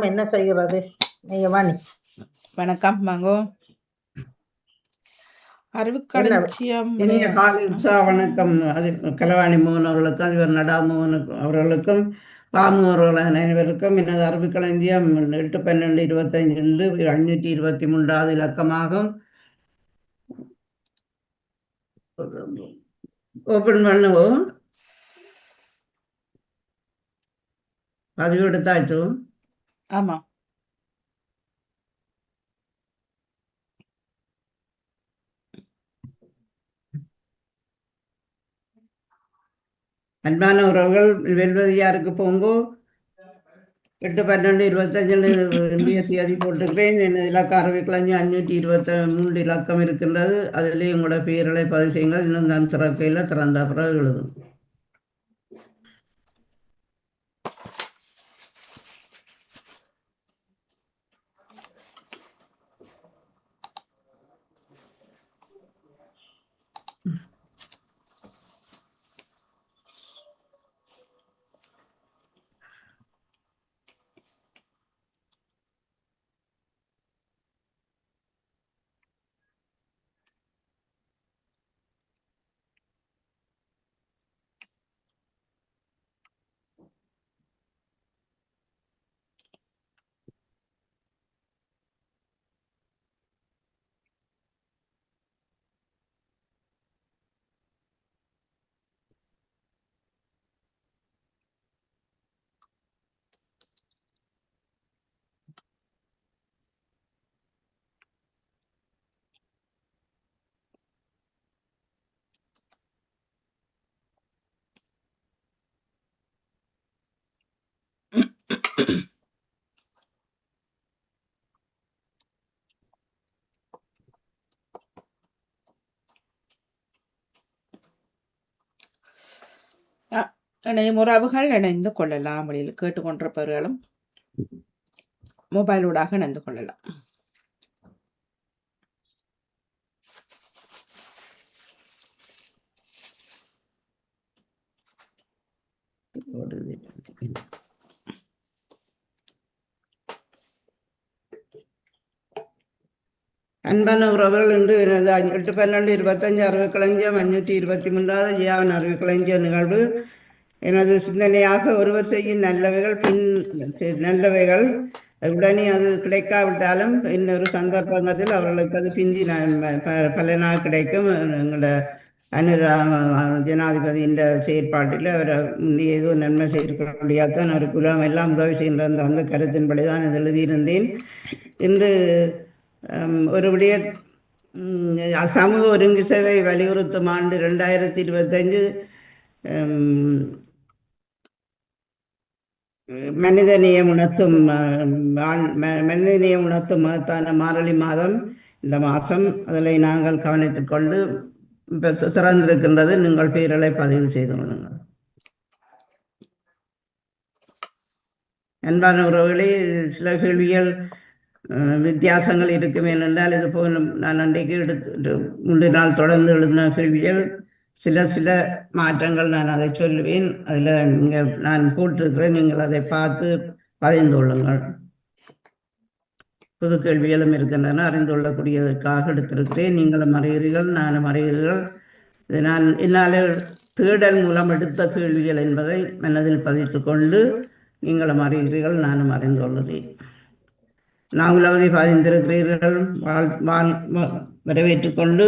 என்ன செய்கிறது? வாணி வணக்கம் மங்கோ. அறிவுக்களஞ்சியம் இனிய காலை உற்சாக வணக்கம். அது கலவாணி மோகன் அவர்களுக்கும் அதிபர் நடா மோகன் அவர்களுக்கும் பாமு அனைவருக்கும் எனது அறிவுக்களஞ்சியம் 8/12/25 523 இலக்கமாகும். ஓப்பன் பண்ணுவோம். பதிவு எடுத்தாச்சு. ஆமா, அன்பான உறவுகள் வெல்வதியாருக்கு போங்கோ. 8/12/25 இந்திய தேதி போட்டுக்கிறேன். எனது இலக்கம் அறிவுக்களஞ்சியம் 523 இலக்கம் இருக்கின்றது. அதிலே உங்களோட பெயர்களை பதிவு செய்யுங்கள். இன்னும் நான் திறக்கையில் திறந்த பிறகு எழுதும். இணையும் உறவுகள் இணைந்து கொள்ளலாம். வழியில் கேட்டுக்கொண்டிருப்பவர்களும் மொபைலூடாக இணைந்து கொள்ளலாம். அன்பான உறவுகள், இன்று 8/12/25 அறிவுக்களஞ்சியம் 523 ஜியாவின் அறிவுக்களஞ்சிய நிகழ்வு. எனது சிந்தனையாக ஒருவர் செய்யும் நல்லவைகள் நல்லவைகள் உடனே அது கிடைக்காவிட்டாலும் இன்னொரு சந்தர்ப்பத்தில் அவர்களுக்கு அது பிந்தி பலனாக கிடைக்கும். எங்களோட ஜனாதிபதியின் செயற்பாட்டில் அவர் ஏதோ நன்மை செய்யக்கூடியதான் ஒரு குலம் எல்லாம் உதவி செய்கின்ற அந்த கருத்தின்படி தான் இது எழுதியிருந்தேன். இன்று ஒரு விடைய சமூக ஒருங்கு சேவை வலியுறுத்தும் ஆண்டு 2025 மனிதநேயம் உணர்த்தும் மகத்தான மார்கழி மாதம். இந்த மாதம் அதில் நாங்கள் கவனித்துக் கொண்டு திறந்திருக்கின்றது. நீங்கள் பெயர்களை பதிவு செய்து கொள்ளுங்கள். அன்பான உறவுகளே, சில கேள்விகள் வித்தியாசங்கள் இருக்குமே என்றால் இது போல் நான் அன்றைக்கு 3 நாள் தொடர்ந்து எழுதின கேள்விகள் சில மாற்றங்கள் நான் அதை சொல்லுவேன். அதில் நான் போட்டிருக்கிறேன், நீங்கள் அதை பார்த்து பதிந்து கொள்ளுங்கள். புது கேள்விகளும் இருக்கின்றன, அறிந்து கொள்ளக்கூடியதற்காக எடுத்திருக்கிறேன். நீங்களும் அறிகிறீர்கள், நானும் அறிகிறீர்கள். இது நான் என்னால் தேடல் மூலம் எடுத்த கேள்விகள் என்பதை மனதில் பதித்து கொண்டு நீங்களும் அறிகிறீர்கள், நானும் அறிந்து கொள்கிறேன். நாகுலவதி பதிந்திருக்கிறீர்கள், வரவேற்றுக் கொண்டு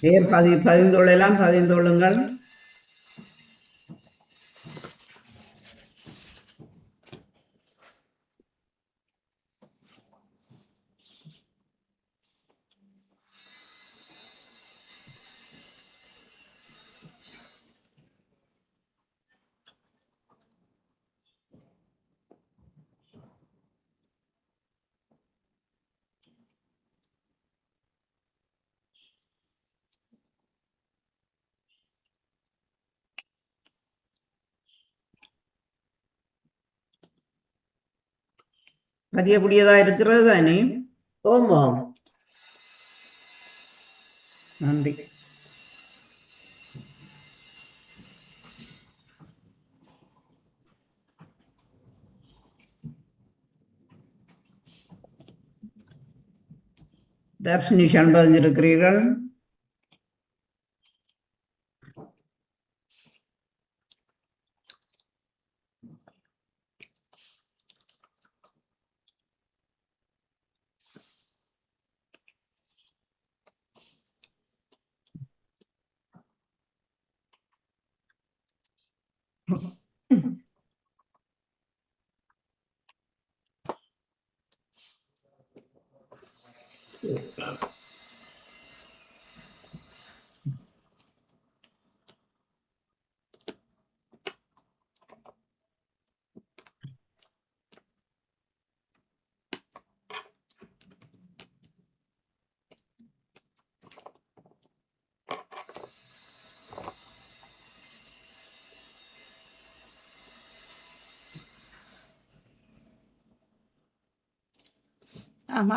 பேர் பதிந்துள்ளெல்லாம் பதிந்துள்ளுங்கள். பதியக்கூடியதா இருக்கிறது தானே? ஓமாம். நன்றி. தர்ஷினி பதிஞ்சிருக்கிறீர்கள்.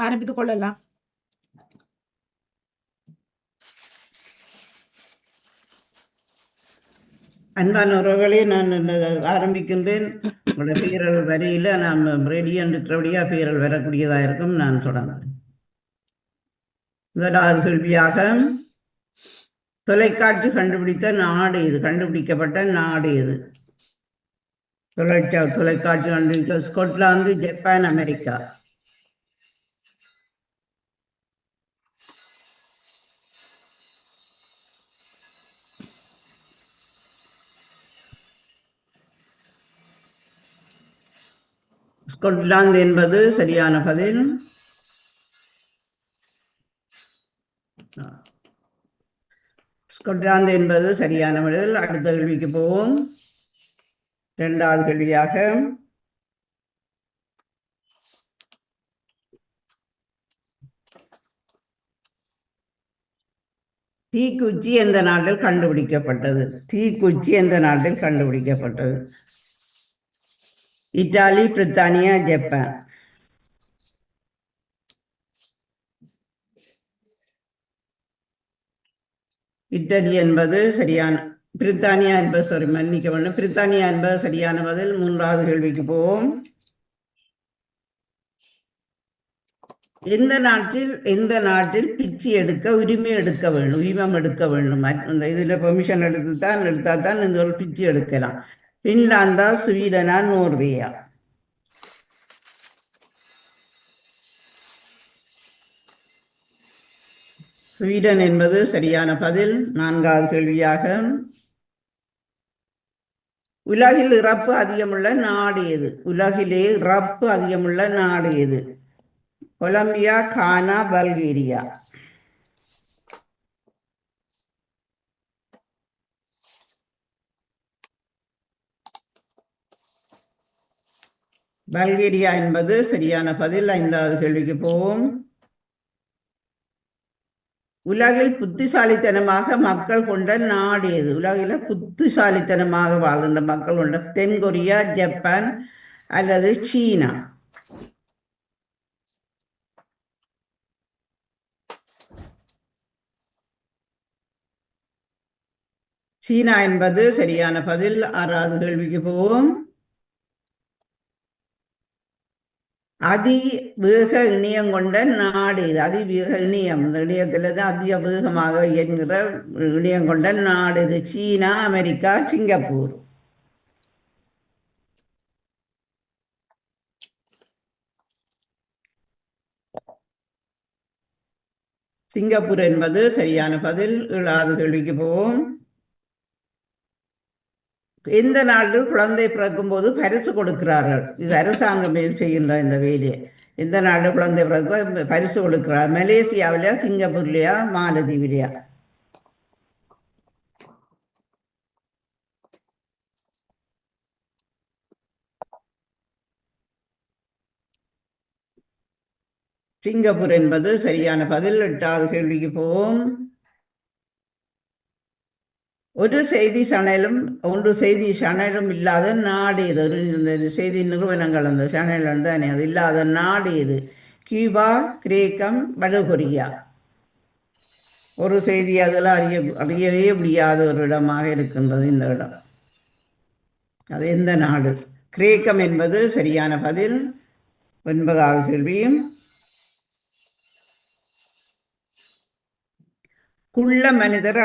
ஆரம்பித்துக் கொள்ளலாம். அன்பான உறவுகளே, நான் ஆரம்பிக்கின்றேன். உங்களோட பெயரல் வரையில் நான் ரெடியாக இருக்கிறபடியாக பெயரல் வரக்கூடியதாக இருக்கும். நான் தொடர்ந்தேன். முதலாவது கேள்வியாக, தொலைக்காட்சி கண்டுபிடித்த நாடு எது? கண்டுபிடிக்கப்பட்ட நாடு எது? தொலைக்காட்சி கண்டுபிடித்த ஸ்கொட்லாந்து, ஜப்பான், அமெரிக்கா. ஸ்கொட்லாந்து என்பது சரியான பதில். ஸ்கொட்லாந்து என்பது சரியான பதில். அடுத்த கேள்விக்கு போவோம். இரண்டாவது கேள்வியாக, தீக்குச்சி எந்த நாட்டில் கண்டுபிடிக்கப்பட்டது? தீக்குச்சி எந்த நாட்டில் கண்டுபிடிக்கப்பட்டது? இத்தாலி, பிரித்தானியா, ஜப்பான். இத்தாலி என்பது சரியான, பிரித்தானியா என்பது மன்னிக்க வேண்டும், பிரித்தானியா என்பது சரியான பதில். மூன்றாவது கேள்விக்கு போவோம். எந்த நாட்டில் பிச்சை எடுக்க உரிமை எடுக்க வேண்டும், உரிமம் எடுக்க வேண்டும்? இதில் பெர்மிஷன் எடுத்தால் தான் இந்த ஒரு பிச்சை எடுக்கலாம். பின்லாந்தா, ஸ்வீடனா, நோர்வேயா? ஸ்வீடன் என்பது சரியான பதில். நான்காவது கேள்வியாக, உலகில் இறப்பு அதிகமுள்ள நாடு எது? உலகிலே இறப்பு அதிகமுள்ள நாடு எது? கொலம்பியா, கானா, பல்கேரியா? பல்கேரியா என்பது சரியான பதில். ஐந்தாவது கேள்விக்கு போவோம். உலகில் புத்திசாலித்தனமாக மக்கள் கொண்ட நாடு எது? உலகில் புத்திசாலித்தனமாக வாழ்கின்ற மக்கள் கொண்ட, தென்கொரியா, ஜப்பான் அல்லது சீனா? சீனா என்பது சரியான பதில். ஆறாவது கேள்விக்கு போவோம். அதிவேக இணையம் கொண்ட நாடு இது? அதிவேக இணையம், இந்த இணையத்தில் தான் அதிக வேகமாக இயங்குகிற இணையம் கொண்ட நாடு இது? சீனா, அமெரிக்கா, சிங்கப்பூர்? சிங்கப்பூர் என்பது சரியான பதில். 7வது கேள்விக்கு போவோம். எந்த நாட்டில் குழந்தை பிறக்கும் போது பரிசு கொடுக்கிறார்கள்? இது அரசாங்கம் செய்கின்ற இந்த வேலையை. எந்த நாடு குழந்தை பிறக்க பரிசு கொடுக்கிறார்? மலேசியாவிலையா, சிங்கப்பூர்லையா, மாலத்தீவிலையா? சிங்கப்பூர் என்பது சரியான பதில். 8வது கேள்விக்கு போவோம். ஒரு செய்தி சேனலும் செய்தி சேனலும் இல்லாத நாடு எது? இந்த செய்தி நிறுவனங்கள் அந்த சேனல் தானே, அது இல்லாத நாடு எது? கியூபா, கிரேக்கம், வடகொரியா? ஒரு செய்தி அதில் அறியவே முடியாத ஒரு இடமாக இருக்கின்றது இந்த இடம். அது எந்த நாடு? கிரேக்கம் என்பது சரியான பதில். 9வது கேள்வியும். குள்ள மனிதர்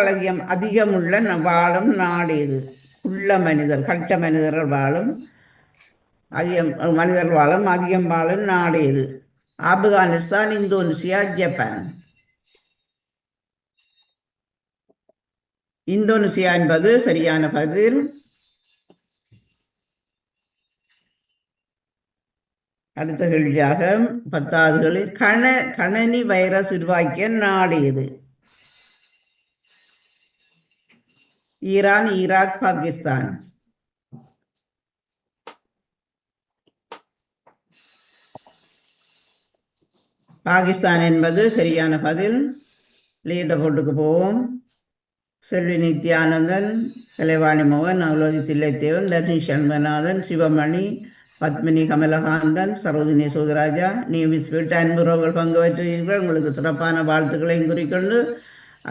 அதிகமுள்ள வாழும் நாடு எது? குள்ள மனிதர், கட்ட மனிதர்கள் வாழும் அதிகம் வாழும் நாடு எது? Afghanistan, Indonesia, Japan? இந்தோனேசியா என்பது சரியான பதில். அடுத்த கேள்வியாக 10வது கணனி வைரஸ் உருவாக்கிய நாடு எது? Iran, Iraq, Pakistan? பாகிஸ்தான் என்பது சரியான பதில். லீடர் போட்டுக்கு போவோம். செல்வி நித்யானந்தன், கலைவாணி மோகன், நவலோதி தில்லைத்தேவன், தர்ஷி சண்முகநாதன், சிவமணி, பத்மினி கமலகாந்தன், சரோஜினி சோதராஜா, நியூஸ் வீட்டு அன்புறவுகள் பங்கு பெற்றீர்கள். உங்களுக்கு சிறப்பான வாழ்த்துக்களையும் குறிக்கொண்டு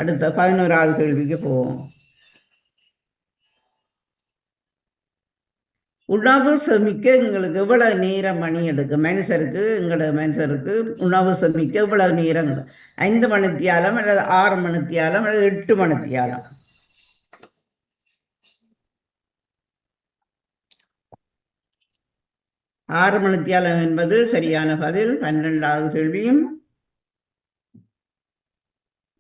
அடுத்த 11வது கேள்விக்கு போவோம். உணவு சமைக்க எங்களுக்கு எவ்வளவு நேரம் மணி எடுக்கும்? மனுஷருக்கு உணவு சமைக்க எவ்வளவு நேரம்? 5 மணித்தியாலம் அல்லது 6 மணித்தியாலம் அல்லது 8 மணித்தியாலம்? ஆறு மணித்தியாலம் என்பது சரியான பதில். 12வது கேள்வியும்.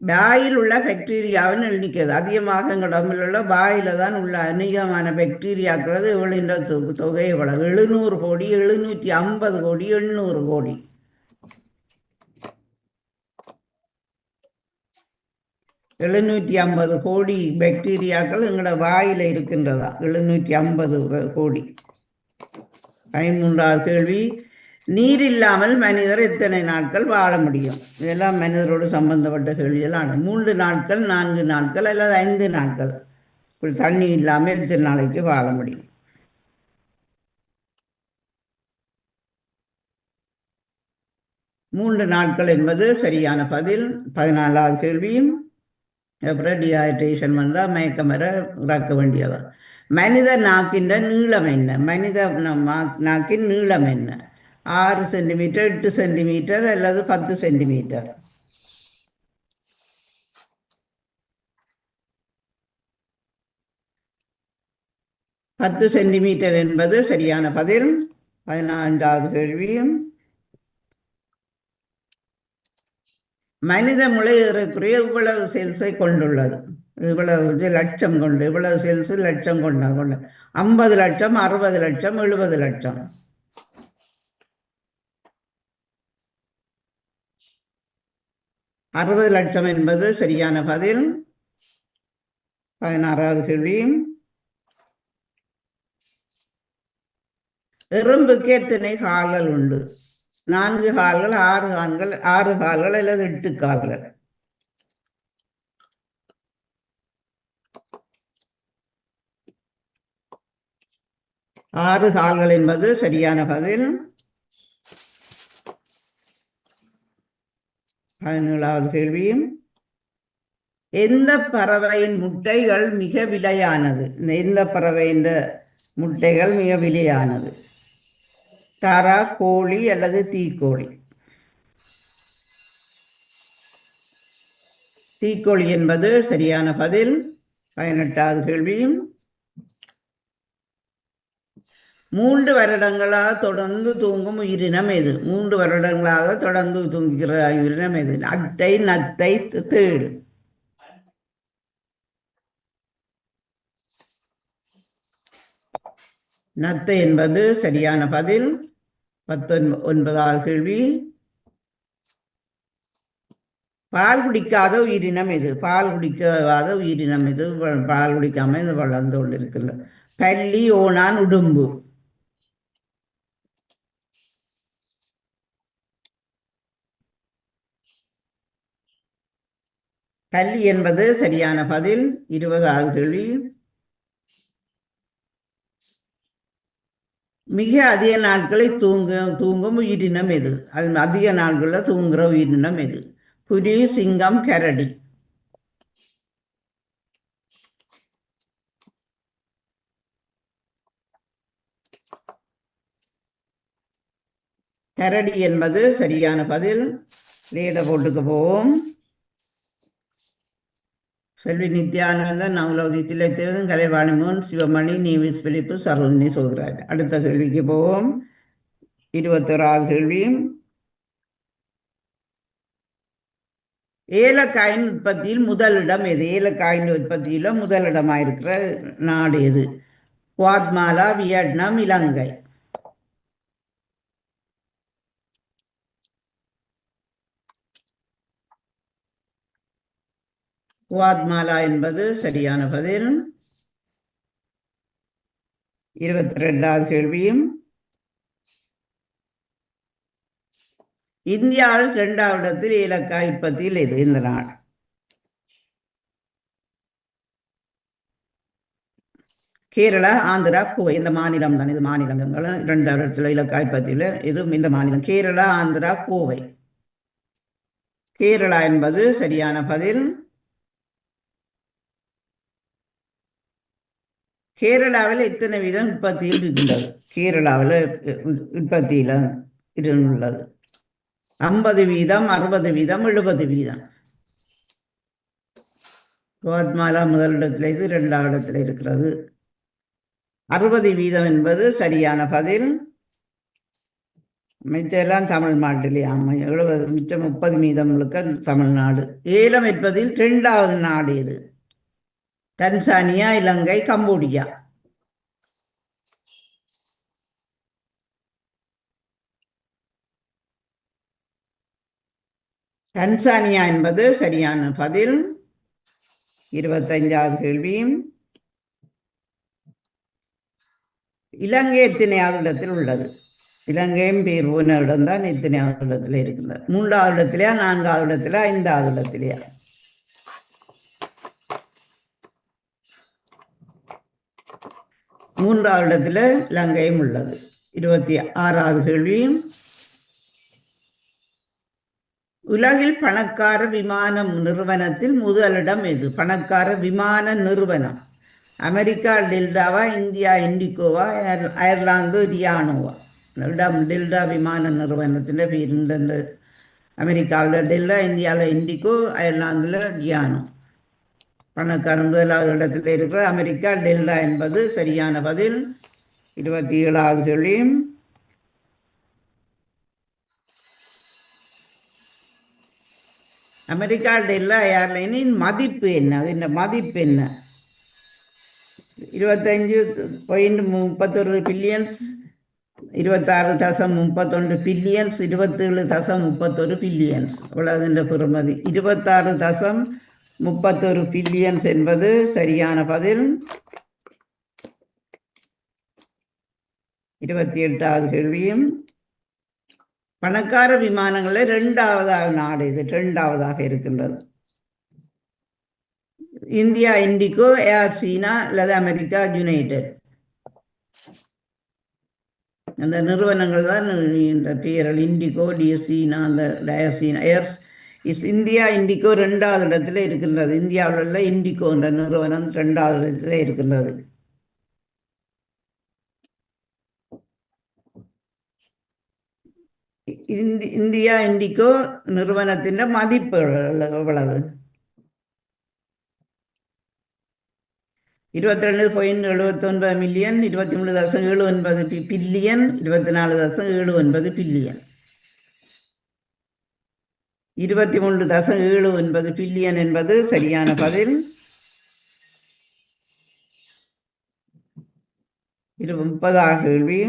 வாயில் உள்ள பாக்டீரியாவின் எண்ணிக்கை அதிகமாக எங்கள் உடம்பில் உள்ள வாயில தான் உள்ள அதிகமான பாக்டீரியாக்கிறது. இவ்வளவு தொகை எவ்வளவு? 700 கோடி, 750 கோடி, 800 கோடி? 750 கோடி பாக்டீரியாக்கள் எங்களோட வாயில இருக்கின்றதா? 750 கோடி. 13வது கேள்வி. நீர் இல்லாமல் மனிதர் எத்தனை நாட்கள் வாழ முடியும்? இதெல்லாம் மனிதரோடு சம்பந்தப்பட்ட கேள்விகளான 3 நாட்கள், 4 நாட்கள் அல்லது 5 நாட்கள். இப்படி தண்ணி இல்லாமல் எத்தனை நாளைக்கு வாழ முடியும்? மூன்று நாட்கள் என்பது சரியான பதில். 14வது கேள்வியும். அப்புறம் டீஹைட்ரேஷன் வந்தால் மயக்கம் வர இறக்க வேண்டியதான். மனித நாக்கின் நீளம் என்ன? மனித நாக்கின் நீளம் என்ன? 6 சென்டிமீட்டர், 8 சென்டிமீட்டர் அல்லது 10 சென்டிமீட்டர்? பத்து சென்டிமீட்டர் என்பது சரியான பதில். 15வது கேள்வியும். மனித முளை ஏறக்குறைய இவ்வளவு செல்ஸை கொண்டுள்ளது? இவ்வளவு லட்சம் கொண்டு, இவ்வளவு செல்ஸ் லட்சம் கொண்டு 50 லட்சம், 60 லட்சம், 70 லட்சம்? 60 லட்சம் என்பது சரியான பதில். 16வது கேள்வி. எறும்புக்கு எத்தனை கால்கள் உண்டு? 4 கால்கள், 6 கால்கள் அல்லது 8 கால்கள்? 6 கால்கள் என்பது சரியான பதில். 17வது கேள்வியும். எந்த பறவையின் முட்டைகள் மிக விலையானது? எந்த பறவையின் முட்டைகள் மிக விலையானது? தாரா, கோழி அல்லது தீக்கோழி? தீக்கோழி என்பது சரியான பதில். 18வது கேள்வியும். 3 வருடங்களாக தொடர்ந்து தூங்கும் உயிரினம் எது? 3 வருடங்களாக தொடர்ந்து தூங்குகிற உயிரினம் எது? அட்டை, நத்தை, தேள். நத்தை என்பது சரியான பதில். 19வது கேள்வி. பால் குடிக்காத உயிரினம் எது? பால் குடிக்காத உயிரினம் எது? பால் குடிக்காம இது வளர்ந்து கொண்டிருக்கின்ற பல்லி, ஓணான், உடும்பு. பல்லி என்பது சரியான பதில். 20வது கேள்வி. மிக அதிக நாட்களை தூங்கும் உயிரினம் எது? அது அதிக நாட்களில் தூங்குகிற உயிரினம் எது? புலி, சிங்கம், கரடி. கரடி என்பது சரியான பதில். லேட போட்டுக்க போவோம். செல்வி நித்யானந்தன், நவலோதி திலைத்தேவன், கலைவாணி மோகன், சிவமணி, நீவிஸ் பிலிப்பு, சரோஜினி சோதராஜ். அடுத்த கேள்விக்கு போவோம். 21வது கேள்வி. ஏலக்காயின் உற்பத்தியில் முதலிடம் எது? ஏலக்காயின் உற்பத்தியில் முதலிடமாயிருக்கிற நாடு எது? குவாத்மாலா, வியட்நாம், இலங்கை. குவாத்மாலா என்பது சரியான பதில். 22வது கேள்வியும். இந்தியாவில் 2வது இடத்தில் ஏலக்காய் உற்பத்தியில் எது? இந்த நாடு. கேரளா, ஆந்திரா, கோவை. இந்த மாநிலம் தான். இது மாநிலம் 2வது இடத்துல ஏலக்காய் உற்பத்தியில் இது இந்த மாநிலம். கேரளா, ஆந்திரா, கோவை. கேரளா என்பது சரியான பதில். கேரளாவில் எத்தனை வீதம் உற்பத்தியில் இருக்கின்றது? கேரளாவில் உற்பத்தியில் இருந்துள்ளது 50 வீதம், 60 வீதம், 70 வீதம். குவாத்மாலா முதலிடத்தில் இது 2வது இடத்தில் இருக்கிறது. 60 வீதம் என்பது சரியான பதில். மிச்செல்லாம் தமிழ்நாட்டிலே. ஆமாம், 70 மிச்சம் 30 வீதம் முழுக்க தமிழ்நாடு. ஏலம் என்பதில் 2வது நாடு எது? தன்சானியா, இலங்கை, கம்போடியா. தன்சானியா என்பது சரியான பதில். 25வது கேள்வி. இலங்கை எத்தனையாவது இடத்தில் உள்ளது? இலங்கையும் பேர் போன இடம்தான். எத்தனையாவது இடத்துல இருக்கிறது? 3வது இடத்திலையா, 4வது இடத்திலையா, 5வது இடத்திலையா? 3வது இடத்துல இலங்கையும் உள்ளது. 26வது கேள்வி. உலகில் பணக்கார விமான நிறுவனத்தில் முதலிடம் எது? பணக்கார விமான நிறுவனம். அமெரிக்கா டெல்டாவா, இந்தியா இண்டிகோவா, அயர்லாந்து ரியானோவா? இடம் டெல்டா விமான நிறுவனத்தில் பேர். இந்த அமெரிக்காவில் டெல்டா, இந்தியாவில் இண்டிகோ, அயர்லாந்தில் ரியானோ. பணக்கார முதலாவது இடத்தில் இருக்கிற அமெரிக்கா டெல்டா என்பது சரியான பதில். 27வது கேள்வி. அமெரிக்கா டெல்டா ஏர்லைனின் மதிப்பு என்ன? அதன் மதிப்பு என்ன? 25.31 பில்லியன்ஸ், 26.31 பில்லியன்ஸ், 27.31 பில்லியன்ஸ். அவ்வளவு பெறுமதி. 26.31 பில்லியன்ஸ் என்பது சரியான பதில். 28வது கேள்வியும். பணக்கார விமானங்களில் 2வது நாடு இது? 2வதாக இருக்கின்றது. இந்தியா இண்டிகோ, ஏர் சீனா அல்லது அமெரிக்கா யுனைடெட். அந்த நிறுவனங்கள் தான் இந்த பேரல். இண்டிகோ, சீனா, அந்த ஏர் சீனா, இந்தியா இண்டிகோ 2வது இடத்துல இருக்கின்றது. இந்தியாவில் உள்ள இண்டிகோ என்ற நிறுவனம் 2வது இடத்துல இருக்கின்றது. இந்தியா இண்டிகோ நிறுவனத்தின் மதிப்பு எவ்வளவு? 22.79 மில்லியன், 23.79 பில்லியன், 24.79 பில்லியன். 23.79 பில்லியன் என்பது சரியான பதில். 30வது கேள்வி.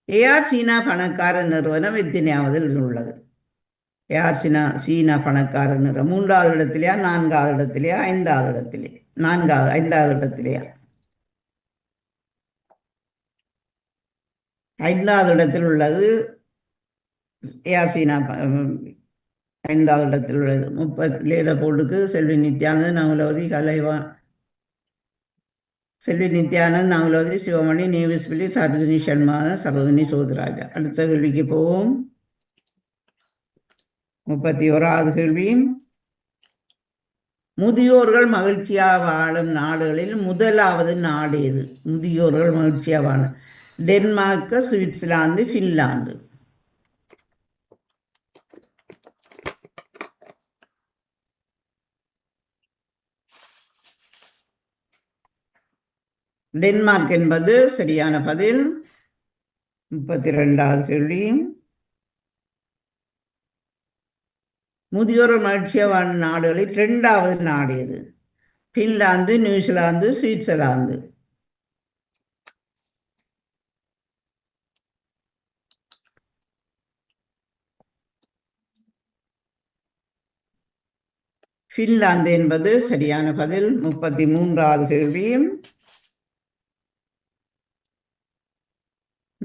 ஏஆர் சீனா பணக்கார நிறுவனம் எத்தனையாவதில் உள்ளது? ஏஆர் சீனா பணக்கார நிறுவனம் 3வது இடத்திலையா, 4வது இடத்திலையா, 5வது இடத்திலே? 5வது இடத்திலையா? 5வது இடத்தில் உள்ளது. ஏஆர் சீனா 5வது இடத்தில் உள்ளது. 30 லீடர்போர்டுக்கு செல்வி நித்யானந்தன், நகுலவதி செல்வி நித்யானந்த், நகுலவதி, சிவமணி, நேவிஸ் பிள்ளி, சரோஜினி சண்முகநாதன், சரோஜினி சோதராஜா. அடுத்த கேள்விக்கு போவோம். 31வது கேள்வி. முதியோர்கள் மகிழ்ச்சியாக வாழும் நாடுகளில் முதலாவது நாடு எது? முதியோர்கள் மகிழ்ச்சியாக வாழும். Denmark, Switzerland, Finland. டென்மார்க் என்பது சரியான பதில். 32வது கேள்வி. முதியோர்கள் மகிழ்ச்சியாக வாழும் நாடுகளில் 2வது நாடு எது? Finland, New Zealand, Switzerland. ஃபின்லாந்து என்பது சரியான பதில். 33வது கேள்வி.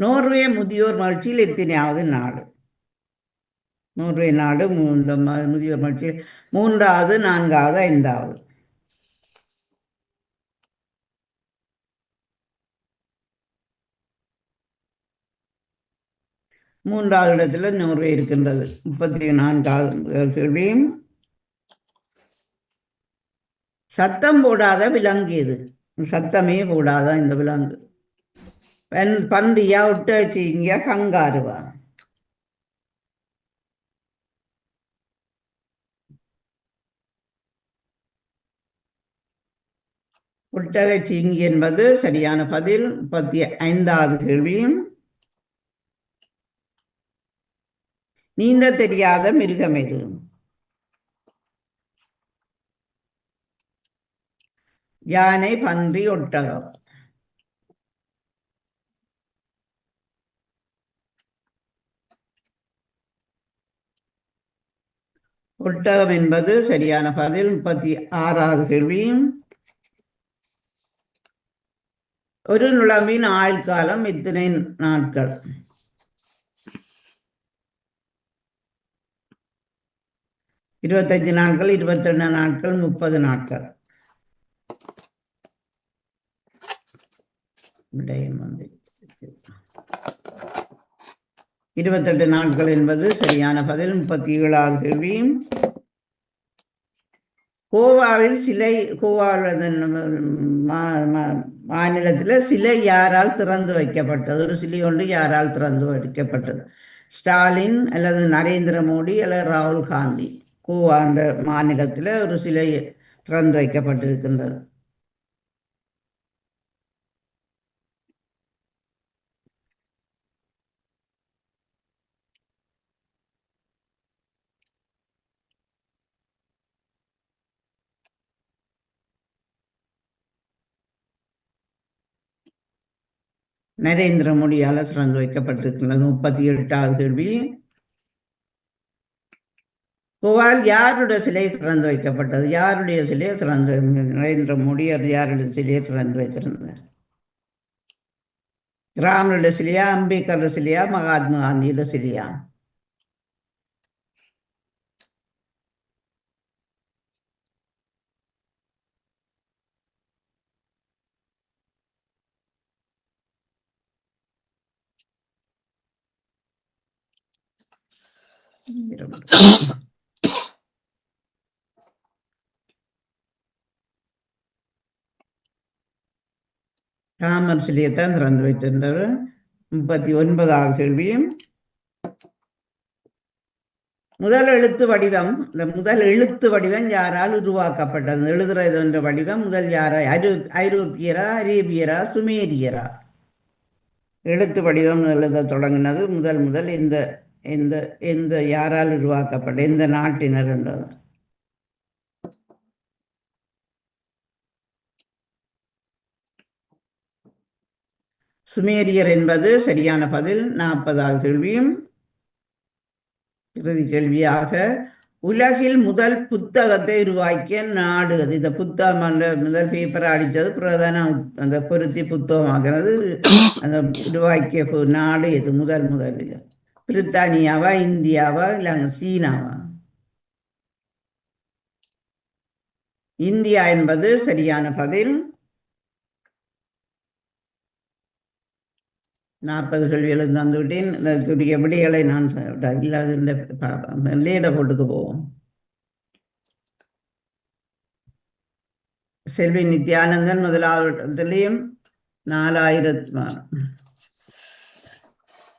நோர்வே முதியோர் மகிழ்ச்சியில் எத்தனையாவது நாடு? நோர்வே நாடு முதியோர் மகிழ்ச்சியில் 3வது, 4வது, 5வது? 3வது இடத்துல நோர்வே இருக்கின்றது. 34வது கேள்வி. சத்தம் போடாத விலங்கு எது? சத்தமே போடாத இந்த விலங்கு. பன்றியா, ஒட்டகச்சிவிங்கியா, கங்காருவா? ஒட்டகச்சிவிங்கி என்பது சரியான பதில். 35வது கேள்வி. நீந்த தெரியாத மிருகம் எது? யானை, பன்றி, ஒட்டகம். ஒட்டகம் என்பது சரியான பதில். 36வது கேள்வி. ஒரு நுளம்பின் ஆயுள் காலம் எத்தனை நாட்கள்? 25 நாட்கள், 22 நாட்கள், 30 நாட்கள். விடயம் 28 நாட்கள் என்பது சரியான பதில். 37வது கேள்வி. கோவாவில் சிலை, மாநிலத்தில் சிலை யாரால் திறந்து வைக்கப்பட்டது? ஒரு சிலை ஒன்று யாரால் திறந்து வைக்கப்பட்டது? ஸ்டாலின் அல்லது நரேந்திர மோடி அல்லது ராகுல் காந்தி? கோவா என்ற மாநிலத்தில் ஒரு சிலை திறந்து வைக்கப்பட்டிருக்கின்றது. நரேந்திர மோடியால் திறந்து வைக்கப்பட்டிருக்கின்றது. 38வது கேள்வி. கோவால் யாருடைய சிலை திறந்து வைக்கப்பட்டது? யாருடைய சிலையை திறந்து? நரேந்திர மோடி யாருடைய சிலையை திறந்து வைத்திருந்தார்? ராமனுடைய சிலையா, அம்பேத்கர் சிலையா, மகாத்மா காந்தியோட சிலையா? ராமர் சிலையைத்தான் திறந்து வைத்திருந்தவர். 39வது கேள்வி. முதல் எழுத்து வடிவம், இந்த முதல் எழுத்து வடிவம் யாரால் உருவாக்கப்பட்டது? எழுதுறது என்ற வடிவம் முதல் யாரா? ஐரோப்பியரா, அரேபியரா, சுமேரியரா? எழுத்து வடிவம் எழுத தொடங்கினது முதல் முதல் இந்த இந்த எந்த யாரால் உருவாக்கப்பட்ட எந்த நாட்டினர் என்றது? சுமேரியர் என்பது சரியான பதில். 40வது கேள்வியும் இறுதி கேள்வியாக, உலகில் முதல் புத்தகத்தை உருவாக்கிய நாடு அது? இந்த புத்தகம் என்ற முதல் பேப்பரை அடித்தது பிரதான அந்த பொருத்தி புத்தகமாகிறது. அந்த உருவாக்கிய நாடு எது முதலில்? பிரித்தானியாவா, இந்தியாவா, இல்லை சீனாவா? இந்தியா என்பது சரியான பதில். 40 கேள்விகளை தந்துவிட்டேன். இதற்குரிய விடைகளை நான் இல்லாத லேட போட்டுக்கு போவோம். செல்வி நித்யானந்தன் முதலாவதுலேயும் 4000.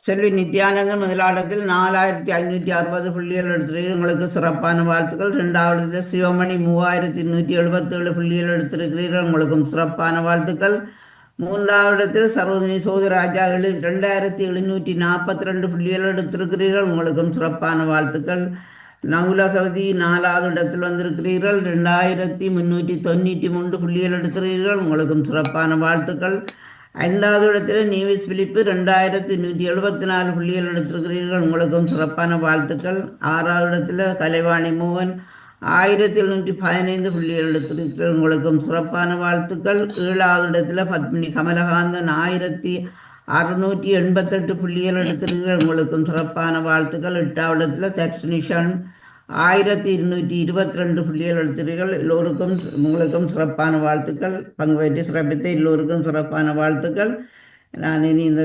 செல்வி நித்யானந்தன் முதலாளத்தில் 4560 புள்ளிகள் எடுத்திருக்கிறது. உங்களுக்கு சிறப்பான வாழ்த்துக்கள். 2வது சிவமணி 3177 புள்ளிகள் எடுத்திருக்கிறீர்கள். உங்களுக்கும் சிறப்பான வாழ்த்துக்கள். 3வது சரோஜினி சோதராஜா 2742 புள்ளிகள் எடுத்திருக்கிறீர்கள். உங்களுக்கும் சிறப்பான வாழ்த்துக்கள். நவுலகவதி 4வது இடத்தில் வந்திருக்கிறீர்கள். 2393 புள்ளிகள் எடுத்திருக்கிறீர்கள். உங்களுக்கும் சிறப்பான வாழ்த்துக்கள். 5வது இடத்தில் நீவிஸ் பிலிப்பு 2174 புள்ளிகள் எடுத்திருக்கிறீர்கள். உங்களுக்கும் சிறப்பான வாழ்த்துக்கள். 6வது இடத்தில் கலைவாணி மோகன் 1715 புள்ளிகள் எடுத்திருக்கிறீர்கள். உங்களுக்கும் சிறப்பான வாழ்த்துக்கள். 7வது இடத்தில் பத்மினி கமலகாந்தன் 1688 புள்ளிகள் எடுத்திருக்கிறீர்கள். உங்களுக்கும் சிறப்பான வாழ்த்துக்கள். 8வது இடத்தில் தக்ஷினிஷன் 1222 புள்ளிகள் எடுத்தீர்கள். எல்லோருக்கும் உங்களுக்கும் சிறப்பான வாழ்த்துக்கள். பங்கு பெற்று சிறப்பித்த எல்லோருக்கும் சிறப்பான வாழ்த்துக்கள். நான் இனி இந்த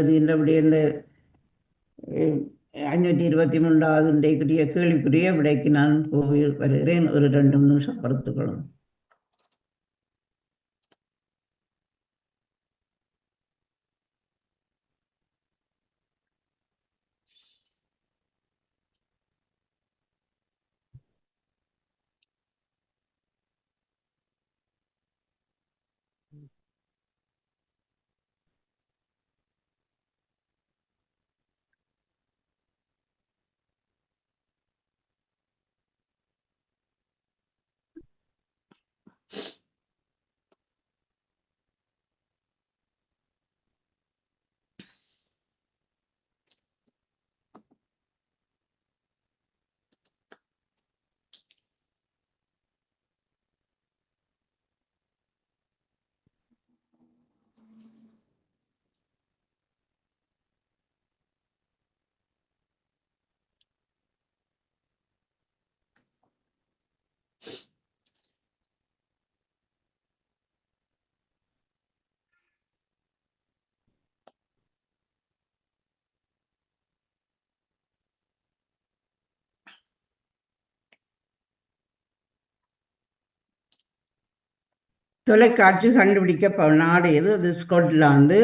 523வது இன்றைக்குரிய கேள்விக்குரிய விடைக்கு நான் போய் வருகிறேன். ஒரு 2 நிமிஷம் பொறுத்துக்கொள்ளும். தொலைக்காட்சி கண்டுபிடிக்க நாடு எது? அது ஸ்கொட்லாந்து.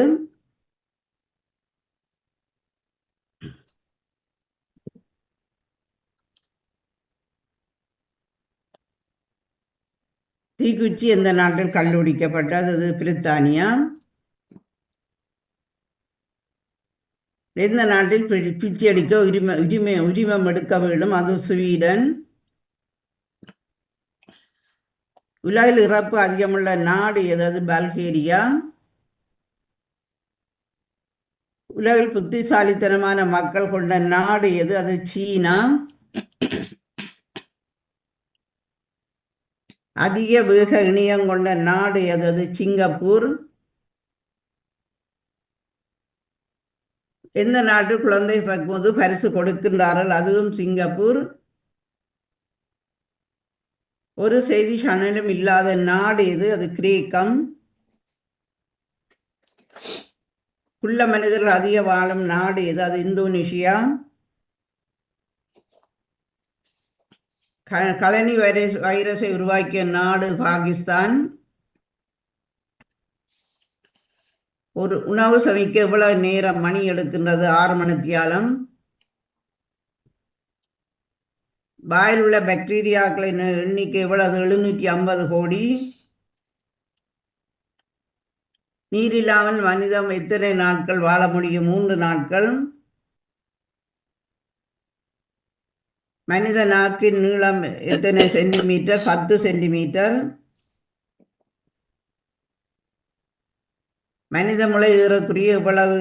தீக்குச்சி எந்த நாட்டில் கண்டுபிடிக்கப்பட்டது? அது பிரித்தானியா. எந்த நாட்டில் பிச்சை அடிக்க உரிமம் எடுக்க வேண்டும்? அது ஸ்வீடன். உலகில் இறப்பு அதிகமுள்ள நாடு எது? அது பல்கேரியா. உலகில் புத்திசாலித்தனமான மக்கள் கொண்ட நாடு எது? அது சீனா. அதிக வேக இணையம் கொண்ட நாடு எது? அது சிங்கப்பூர். எந்த நாட்டு குழந்தை பிறக்கும்போது பரிசு கொடுக்கின்றார்கள்? அதுவும் சிங்கப்பூர். ஒரு செய்தி சேனலும் இல்லாத நாடு எது? அது கிரேக்கம். குள்ள மனிதர்கள் அதிக வாழும் நாடு எது? அது இந்தோனேஷியா. கலனி வைரஸை உருவாக்கிய நாடு பாகிஸ்தான். ஒரு உணவு சமைக்க எவ்வளவு நேரம் மணி எடுக்கின்றது? 6 மணித்தியாலம். வாயில் உள்ள பாக்டீரியாக்களின் எண்ணிக்கை எவ்வளவு? 750 கோடி. நீர் இல்லாமல் மனிதம் எத்தனை நாட்கள் வாழ முடியும்? 3 நாட்கள். மனித நாக்கின் நீளம் எத்தனை சென்டிமீட்டர்? 10 சென்டிமீட்டர். மனித முளை ஏறக்குரிய எவ்வளவு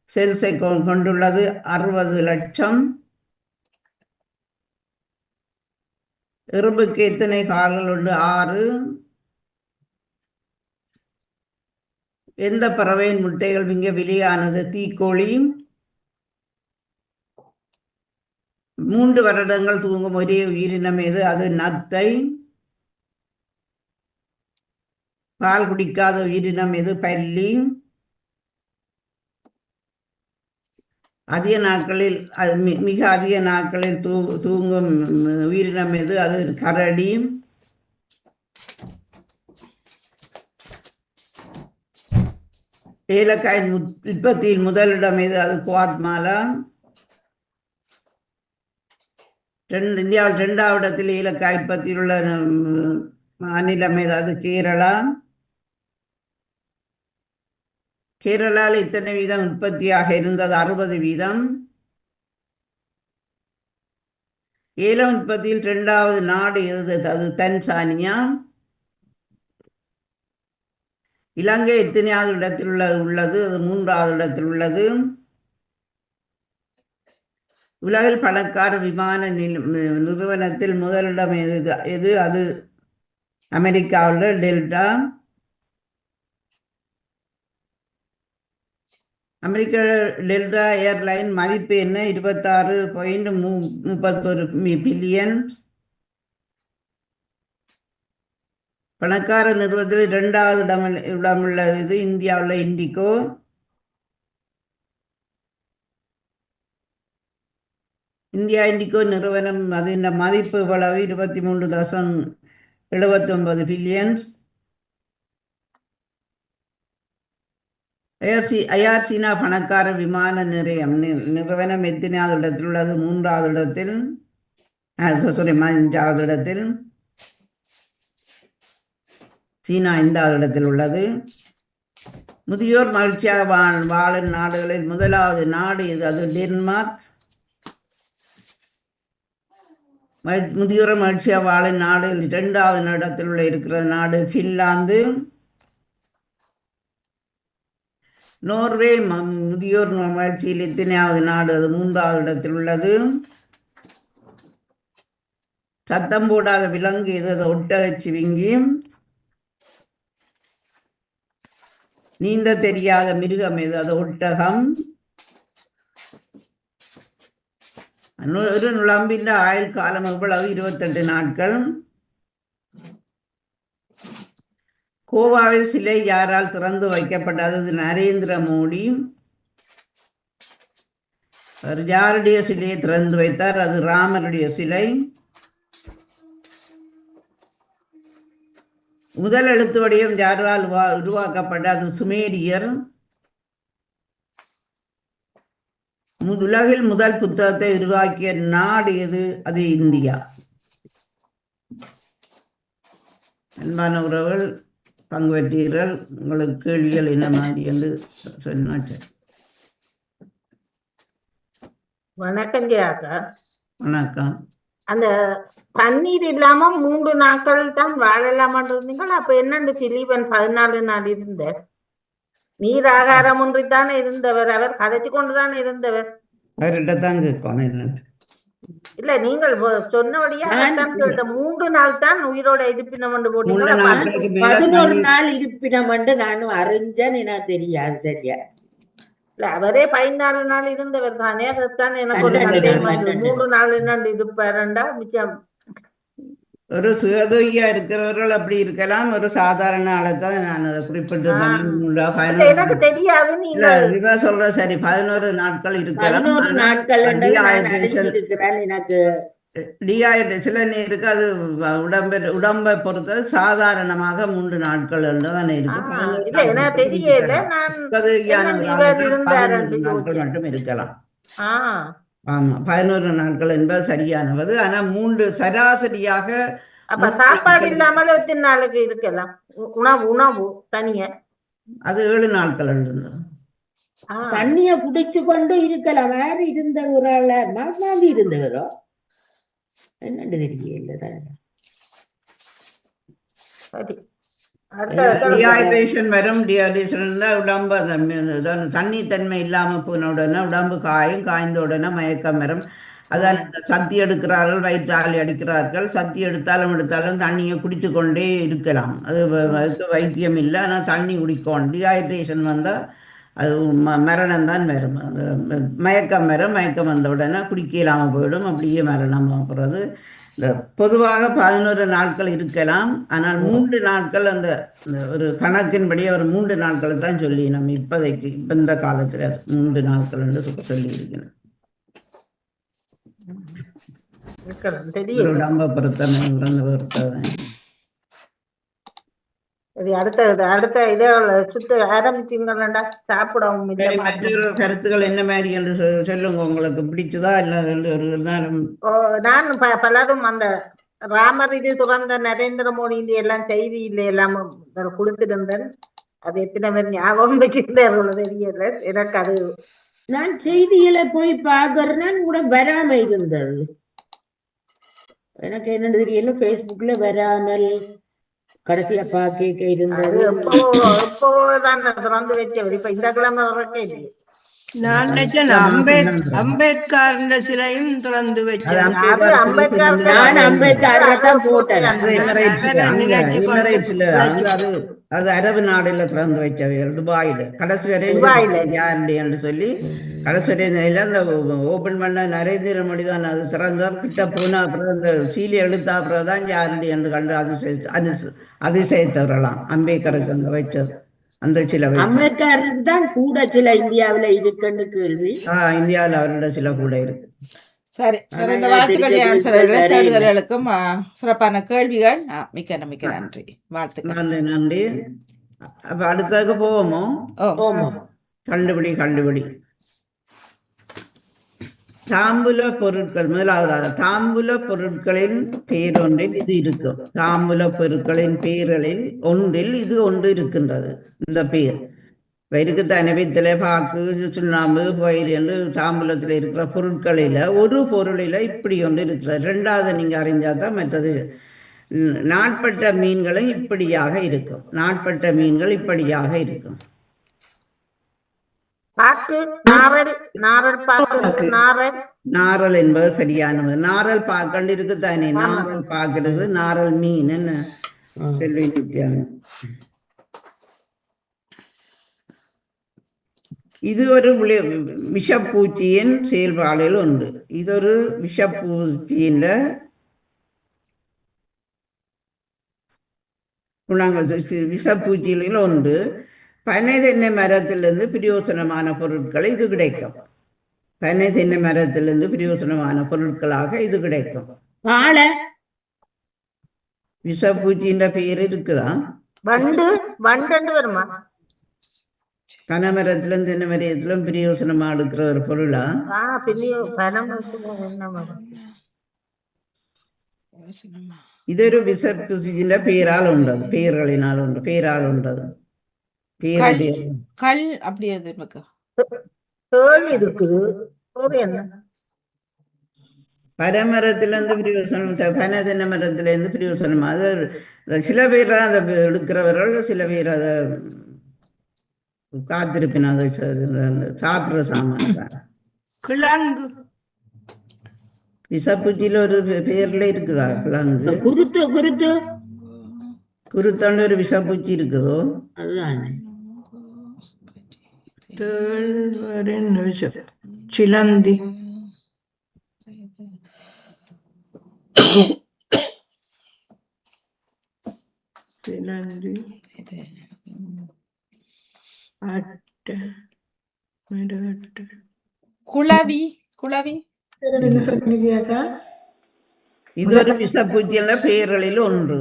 செல்ஸை கொண்டுள்ளது? 60 லட்சம். எறும்புக்கு எத்தனை கால்கள் உண்டு? 6. எந்த பறவையின் முட்டைகள் மிக விலையானது? தீக்கோழி. 3 வருடங்கள் தூங்கும் ஒரே உயிரினம் எது? அது நத்தை. பால் குடிக்காத உயிரினம் எது? பல்லி. அதிக நாட்களில் மிக அதிக நாட்களில் தூங்கும் உயிரினம் எது? அது கரடி. ஏலக்காய் உற்பத்தியில் முதலிடம் எது? அது குவாத்மாலா. இந்தியாவில் 2வது இடத்தில் ஏலக்காய் உற்பத்தியில் உள்ள மாநிலம் எது? அது கேரளா. கேரளாவில் இத்தனை வீதம் உற்பத்தியாக இருந்தது? 60 வீதம். ஏலம் உற்பத்தியில் 2வது நாடு எது? அது தன்சானியா. இலங்கை எத்தனையாவது இடத்தில் உள்ளது? அது 3வது இடத்தில் உள்ளது. உலகில் பணக்கார விமான நிறுவனத்தில் முதலிடம் எது? அது அமெரிக்காவில் டெல்டா. அமெரிக்க டெல்டா ஏர்லைன் மதிப்பு என்ன? 26.31 பில்லியன். பணக்கார நிறுவனத்தில் 2வது இடமுள்ளது இந்தியாவில் இண்டிகோ. இந்தியா இண்டிகோ நிறுவனம் அதன் மதிப்பு எவ்வளவு? 23.79 பில்லியன். ஐஆர்சினா பணக்கார விமான நிறுவனம் எத்தனையாவது இடத்தில் உள்ளது? 3வது இடத்தில். 5வது இடத்தில். சீனா 5வது இடத்தில் உள்ளது. முதியோர் மகிழ்ச்சியாக வாழும் நாடுகளில் முதலாவது நாடு இது? அது டென்மார்க். முதியோர் மகிழ்ச்சியாக வாழும் நாடுகளில் 2வது இடத்தில் இருக்கிற நாடு ஃபின்லாந்து. நோர்வே முதியோர் மகிழ்ச்சியில் எத்தனையாவது நாடு? அது 3வது இடத்தில் உள்ளது. சத்தம் போடாத விலங்கு எது? அது ஒட்டகச்சிவிங்கி. நீந்த தெரியாத மிருகம் எது? அது ஒட்டகம். ஒரு நுழம்பின் ஆயுள் காலம் எவ்வளவு? 28 நாட்கள். கோவாவில் சிலை யாரால் திறந்து வைக்கப்பட்டது? அது நரேந்திர மோடி. யாருடைய சிலையை திறந்து வைத்தார்? அது ராமருடைய சிலை. முதல் எழுத்து வடிவம் யாரால் உருவாக்கப்பட்டது? சுமேரியர். உலகில் முதல் புத்தகத்தை உருவாக்கிய நாடு எது? அது இந்தியா. அன்பான உறவுகள், பங்கு பெற்றீர்கள். உங்களுக்கு கேள்விகள் என்ன மாதிரி என்று சொன்னாச்சு. வணக்கம் அக்கா. வணக்கம். அந்த தண்ணீர் இல்லாம 3 நாட்கள் தான் வாழலாமான் இருந்தீங்களா? அப்ப என்னண்டு திலீபன் 14 நாள் இருந்தார்? நீர் ஆகாரம் ஒன்றித்தானே இருந்தவர். அவர் கதைச்சு கொண்டுதான் இருந்தவர். அவர்கிட்ட தான் கேட்கணும். இல்ல, நீங்கள் சொன்னபடியா 3 நாள் தான் உயிரோட இருப்பினம் என்று போட்டீங்களா? 11 நாள் இருப்பினம் என்று நானும் அறிஞ்சேன். எனக்கு தெரியாது சரியா. இல்ல, அவரே 14 நாள் இருந்தவர் தானே. அதைத்தான் எனக்கு 3 நாள் என்னண்டு இருப்பாருண்டா மிச்சம். ஒரு சுயதொய்யா இருக்கிறவர்கள் அப்படி இருக்கலாம். ஒரு சாதாரண ஆளைத்தான் நான் அதை குறிப்பிட்டு எனக்கு தெரியாது. நீங்க சொல்ற சரி, 11 நாட்கள் இருக்கலாம். 11 நாட்கள் எனக்கு சில நேருக்கு அது உடம்பை பொறுத்தது சாதாரணமாக 3 நாட்கள் தானே இருக்கு. 11 நாட்கள் மட்டும் இருக்கலாம். ஆமா 11 நாட்கள் என்பது சரியானது. ஆனா 3 சராசரியாக அப்ப 3 சாப்பாடு நாட்கள் இல்லாமல் எத்தனை நாளைக்கு இருக்கலாம்? உணவு உணவு தனியா? அது 7 நாட்கள் இருந்தது. ஆ, தண்ணிய குடிச்சு கொண்டு இருக்கலாம். வேறு இருந்த ஒரு ஆள் மாதிரி இருந்தவரோ என்னண்டு தெரியல. சரி. அடுத்த டீஹைட்ரேஷன் வரும். டீஹைட்ரேஷன் உடம்பு தண்ணி தன்மை இல்லாமல் போன உடனே உடம்பு காயும், காய்ந்த உடனே மயக்கம் வரும். அதான் இந்த சத்தி எடுக்கிறார்கள், வயிற்றாலை அடிக்கிறார்கள். சத்தி எடுத்தாலும் தண்ணியை குடிச்சு கொண்டே இருக்கலாம். அதுக்கு வைத்தியம் இல்லை. ஆனால் தண்ணி குடிக்கணும். டீஹைட்ரேஷன் வந்தால் அது மரணம் தான் வரும். அது மயக்கம் வரும். மயக்கம் வந்த உடனே குடிக்க இல்லாமல் போயிடும். அப்படியே மரணம் போகிறது. இந்த பொதுவாக 11 நாட்கள் இருக்கலாம். ஆனால் 3 நாட்கள் அந்த ஒரு கணக்கின்படி ஒரு 3 நாட்கள் தான் சொல்லி நம்ம இப்போதைக்கு இந்த காலத்தில் 3 நாட்கள் என்று சொல்லி இருக்கிறேன். தெரியும். உடம்பை பொறுத்தனை உறந்து பொறுத்தவன். சரி, அடுத்த இதை சுத்த ஆரம்பிச்சிங்களா? சாப்பிடவும் இல்லை. சரி, மற்றொரு கருத்துக்கள் என்ன மாதிரி என்று சொல்லுங்க. உங்களுக்கு பிடிச்சதா இல்லை ஒரு நேரம்? நான் பலதும் அந்த ராமர் இது துறந்த நரேந்திர மோடி இது எல்லாம் செய்தியில எல்லாம் கொடுத்திருந்தேன். அது எத்தனை பேர் ஞாபகம் வச்சிருந்தார்கள் தெரியல எனக்கு. அது நான் செய்தியில போய் பாக்குறேன்னா கூட வராம இருந்தது. எனக்கு என்ன தெரியல, பேஸ்புக்ல வராமல் கடைசியா பாக்க இருந்தது. எப்போதான் திறந்து வச்சவர். இப்ப இந்த கிழமை வரைக்கும் இல்லையே. நான் நினைச்சேன் அம்பேத்கர் சிலையும் திறந்து வச்சேன். நான் அம்பேத்கர் போட்டேன். அது அரபு நாடுல திறந்து வச்சவைகள் துபாயில கடைசி வரை யாருடைய என்று சொல்லி கடைசி வரை நிலையில அந்த ஓபன் பண்ண நரேந்திர மோடி தான் அது திறந்தார். கிட்ட போனா அப்புறம் அந்த சீலி எழுத்தா அப்புறம் தான் யாருடைய என்று கண்டு அதிசயத்தவரலாம். அம்பேத்கருக்கு அங்க வச்சது அந்த சில அம்பேத்கருக்கு தான் கூட சில இந்தியாவில இருக்குன்னு கேள்வி. இந்தியாவில் அவரோட சில கூட இருக்கு. சரி, இந்த வாழ்த்துக்கள் தேடுதல்களுக்கும் சிறப்பான கேள்விகள். மிக்க நன்றி. வாழ்த்துக்கள். நன்றி. அப்ப அடுத்ததுக்கு போவோமோ? கண்டுபிடி தாம்பூல பொருட்கள். முதலாவதாக தாம்பூல பொருட்களின் பேரொன்றில் இது இருக்கும். தாம்பூல பொருட்களின் பேர்களில் ஒன்றில் இது ஒன்று இருக்கின்றது. இந்த பேர் வயிறுக்கு தனவித்தலை, பாக்கு, சுண்ணாம்பு, பயிர் என்று தாம்பூலத்தில் இருக்கிற பொருட்களில் ஒரு பொருளில் இப்படி ஒன்று இருக்கிறது. ரெண்டாவது நீங்க அறிஞ்சாதான் மற்றது. நாட்பட்ட மீன்களும் இப்படியாக இருக்கும். நாட்பட்ட மீன்கள் இப்படியாக இருக்கும். நாரல் என்பது சரியானது. நாரல் பாக்கண்டு இருக்கு தானே. நாரல் பாக்குறது நாரல் மீன் என்ன செல்வி நித்யானு. இது ஒரு விஷப்பூச்சியின் செயல்பாடுகள் உண்டு. இது ஒரு விஷப்பூச்சியின் குணங்கள். விஷப்பூச்சிகள் உண்டு. பனை தென்னை மரத்திலிருந்து பிரயோசனமான பொருட்களை இது கிடைக்கும். பனை தென்னை மரத்திலிருந்து பிரயோசனமான பொருட்களாக இது கிடைக்கும். விஷப்பூச்சியின் பேர் இருக்குதா? வருமா? பனை மரத்திலும் தென்னை மரத்திலும் பிரயோசனமா எடுக்கிற ஒரு பொருளா? ഇതൊരു വിസർജിന്റെ പേരാൽ ഉണ്ടത്. പേരുകളിനാൽ ഉണ്ട്. പേരാൽ ഉണ്ടത്. கல் அப்படி அது இருக்கு. பனைமரத்திலிருந்து பிரயோசனம், பனை தென்னை மரத்திலிருந்து பிரயோசனம். அது சில பேர் அதை எடுக்கிறவர்கள், சில பேர் அதை காத்திருப்பின. அதை சாப்பிட்ற சாமான். கிழங்கு விசப்பூச்சியில ஒரு பேர்ல இருக்குதா? கிழங்கு குருத்தாண்டு ஒரு விஷப்பூச்சி இருக்குதோ? சிலந்தி சிலந்தி குளவி. குளவி இது ஒரு விஷப்பூச்சியில பேர்களில் ஒன்று.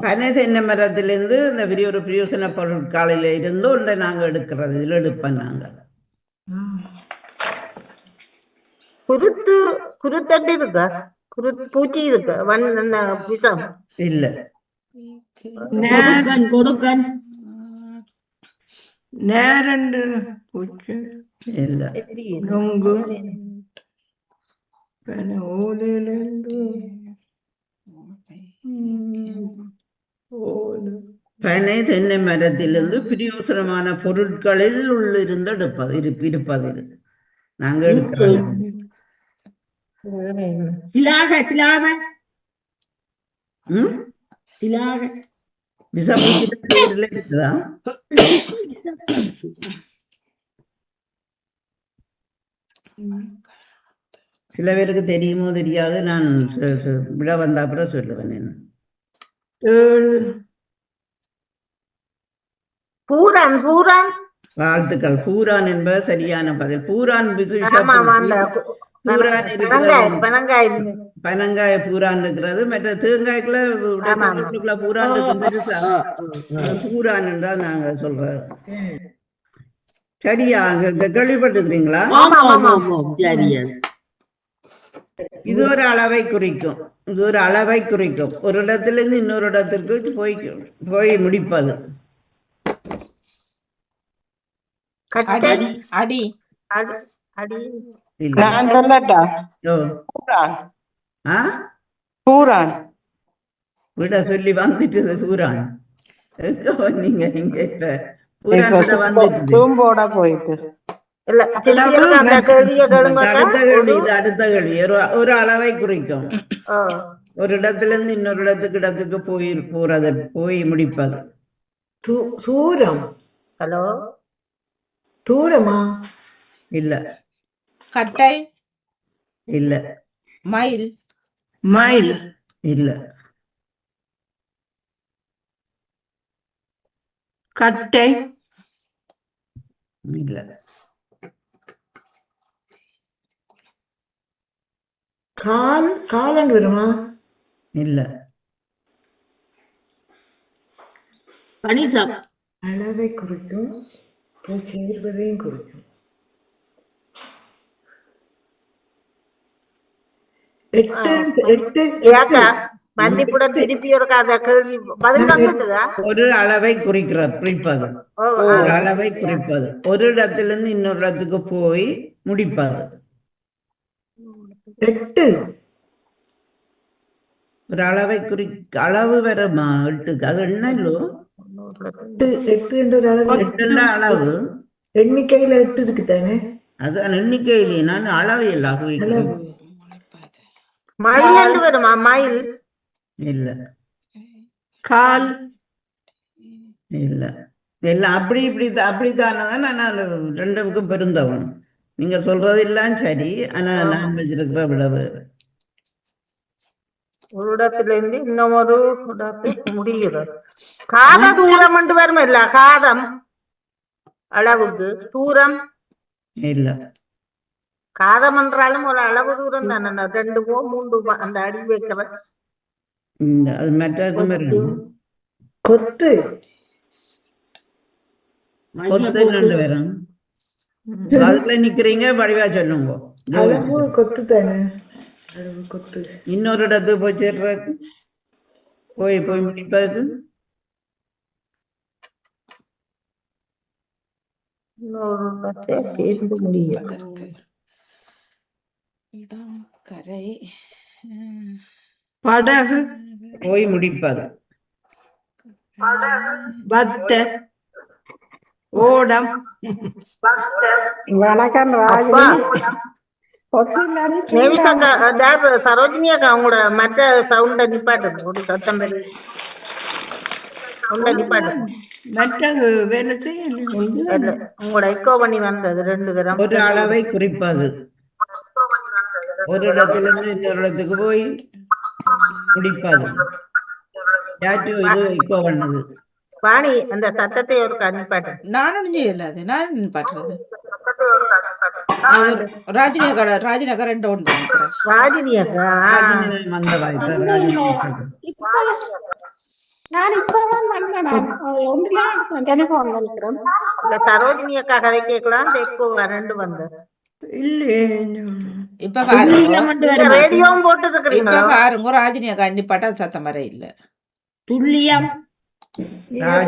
பனை தென்னை மரத்திலிருந்து இந்த ஒரு பிரயோசன பொருட்காலில இருந்து ஒன்றை நாங்கள் எடுக்கிறது. இதில் எடுப்போம் நாங்கள். குருத்து குருத்தட்டு இருக்கா? பூச்சி இருக்கு அந்த விஷம் இல்ல கொடுக்கன் கொடுக்கன் நேரண்டு பூச்சி இல்ல எப்படி நொங்கு ஓலையிலிருந்து ஓலை பனை தென்னை மரத்திலிருந்து பிரயோசனமான பொருட்களில் உள்ளிருந்து இருப்பது இது நாங்க எடுக்கிறோம். சிலாக சிலாக ம் சிலாக விசப்பூச்சி பேர்ல இருக்குதா? சில பேருக்கு தெரியுமோ தெரியாது. நான் விட வந்த அப்புறம் சொல்லுவேன். என்ன ஏழு பூரான் பூரான் வாழ்த்துக்கள். பூரான் என்பது சரியான பதில். பூரான் ஆமா அந்த பூரான் பனங்காய் இருக்கிறது. பனங்காய் பனங்காய பூரான் இருக்கிறது. மற்ற தேங்காய்க்குள்ள ஆமா. பூரான் இருக்கும் பெருசா. பூரான் என்றால் நாங்க சொல்றது சரியா? கேள்விப்பட்டிருக்கிறீங்களா? ஆமா ஆமா ஆமா சரியா இது ஒரு அளவை குறிக்கும். இது ஒரு அளவை குறிக்கும். ஒரு இடத்திலிருந்து இன்னொரு இடத்திற்கு போய் முடிப்பது. கட்டை அடி அடி அடி இல்ல. நான் சொல்லட்டா? ஓ. பூரான் ஆ பூரான் விட சொல்லி வந்துட்டது பூரான். நீங்க இங்க இப்ப பூரான் இப்ப விட வந்துட்டுது. சூம்போட போயிட்டு இல்ல திருப்பி அந்த கேள்வியை கேளுங்க அடுத்த கேள்வி. இது அடுத்த கேள்வி. ஒரு அளவை குறிக்கும். ஒரு இடத்திலிருந்து இன்னொரு இடத்துக்கு போய் முடிப்பது. தூரம். ஹலோ தூரமா? இல்ல கட்டை இல்ல மயில் மைல் இல்ல கட்டை இல்ல காலண்டு வருமா? இல்ல பனிசம் அளவை குறிக்கும், போய் சேர்வதையும் குறிக்கும். எட்டு ஏக்கா மன்னிப்புட திருப்பி ஒரு கதை கேள்வி பதில் வந்துட்டுதா? ஒரு அளவை குறிப்பது. ஒரு அளவை குறிப்பது. ஒரு இடத்திலிருந்து இன்னொரு இடத்துக்கு போய் முடிப்பது. எட்டு ஒரு அளவை அளவு வருமா? எட்டுக்கு அது என்னல்லோ எட்டு என்ற ஒரு அளவு. எட்டுல அளவு எண்ணிக்கையில எட்டு இருக்கு தானே? அது எண்ணிக்கையிலேயே நான் அளவு எல்லாம் குறிக்கிறேன். மயில் என்று வருமா? மயில் இல்ல கால் இல்ல எல்லாம் அப்படித்தானதான். நான் ரெண்டுக்கும் பெருந்தவன். நீங்க சொல்றது எல்லாம் சரி. ஆனா நான் வச்சிருக்கிற விடவு ஒரு இடத்திலிருந்து இன்னொரு இடத்துக்கு முடிகிறது. காத தூரம் என்று வரும் இல்ல? காதம் அளவுக்கு தூரம் இல்ல. காதம் என்றாலும் ஒரு அளவு தூரம் தானே. அந்த 2 3 அந்த அடி வைக்கிற அது மற்றதுக்கும் இருக்கும். கொத்து. கொத்து ரெண்டு பேரும் அதுல நிக்கிறீங்க. வடிவா சொல்லுங்க. அளவு கொத்து தானே? அளவு கொத்து. இன்னொரு இடத்துக்கு போய் சேர்றது, போய் முடிப்பது. இன்னொரு இடத்தை சேர்ந்து முடியும். இடம் கரை படகு போய் முடிப்பது. பத்த ஓடம் வணக்கம் அப்பா, ராஜினி. நேவிசக்கா, அதாவது சரோஜினி அக்கா உங்களோட மற்ற சவுண்ட நிப்பாட்டு. ஒரு சத்தம் வருது. சவுண்ட நிப்பாட்டு. மற்றது வேலை செய்யல. இல்ல, உங்களோட எக்கோ பண்ணி வந்தது 2 தரம். ஒரு அளவை குறிப்பது. ஒரு இடத்திலிருந்து இன்னொரு இடத்துக்கு போய் முடிப்பது. இது எக்கோ பண்ணது. வாணி, அந்த சத்தத்தை ஒரு நிப்பாட்டு. நானும் செய்யல. அது நான் பாட்டுறது ராஜினகர் 2 ஒன்று ராஜினி அக்கா, வந்த வாய்ப்பு. நான் இப்பதான் வந்தேன். ஒன்றுலாம் டெலிபோன் நினைக்கிறேன். இந்த சரோஜினி அக்கா கதை கேட்கலாம். எக்கோ 2 வந்தது. இல்லையே இப்ப பாருங்க துல்லியம் வந்து நீங்க வருமா? ரேடியோவும் போட்டு இப்ப இருக்கிறீங்களா? பாருங்க ராஜினியா கண்டிப்பாட்டா சத்தம் வர இல்ல. துல்லியம்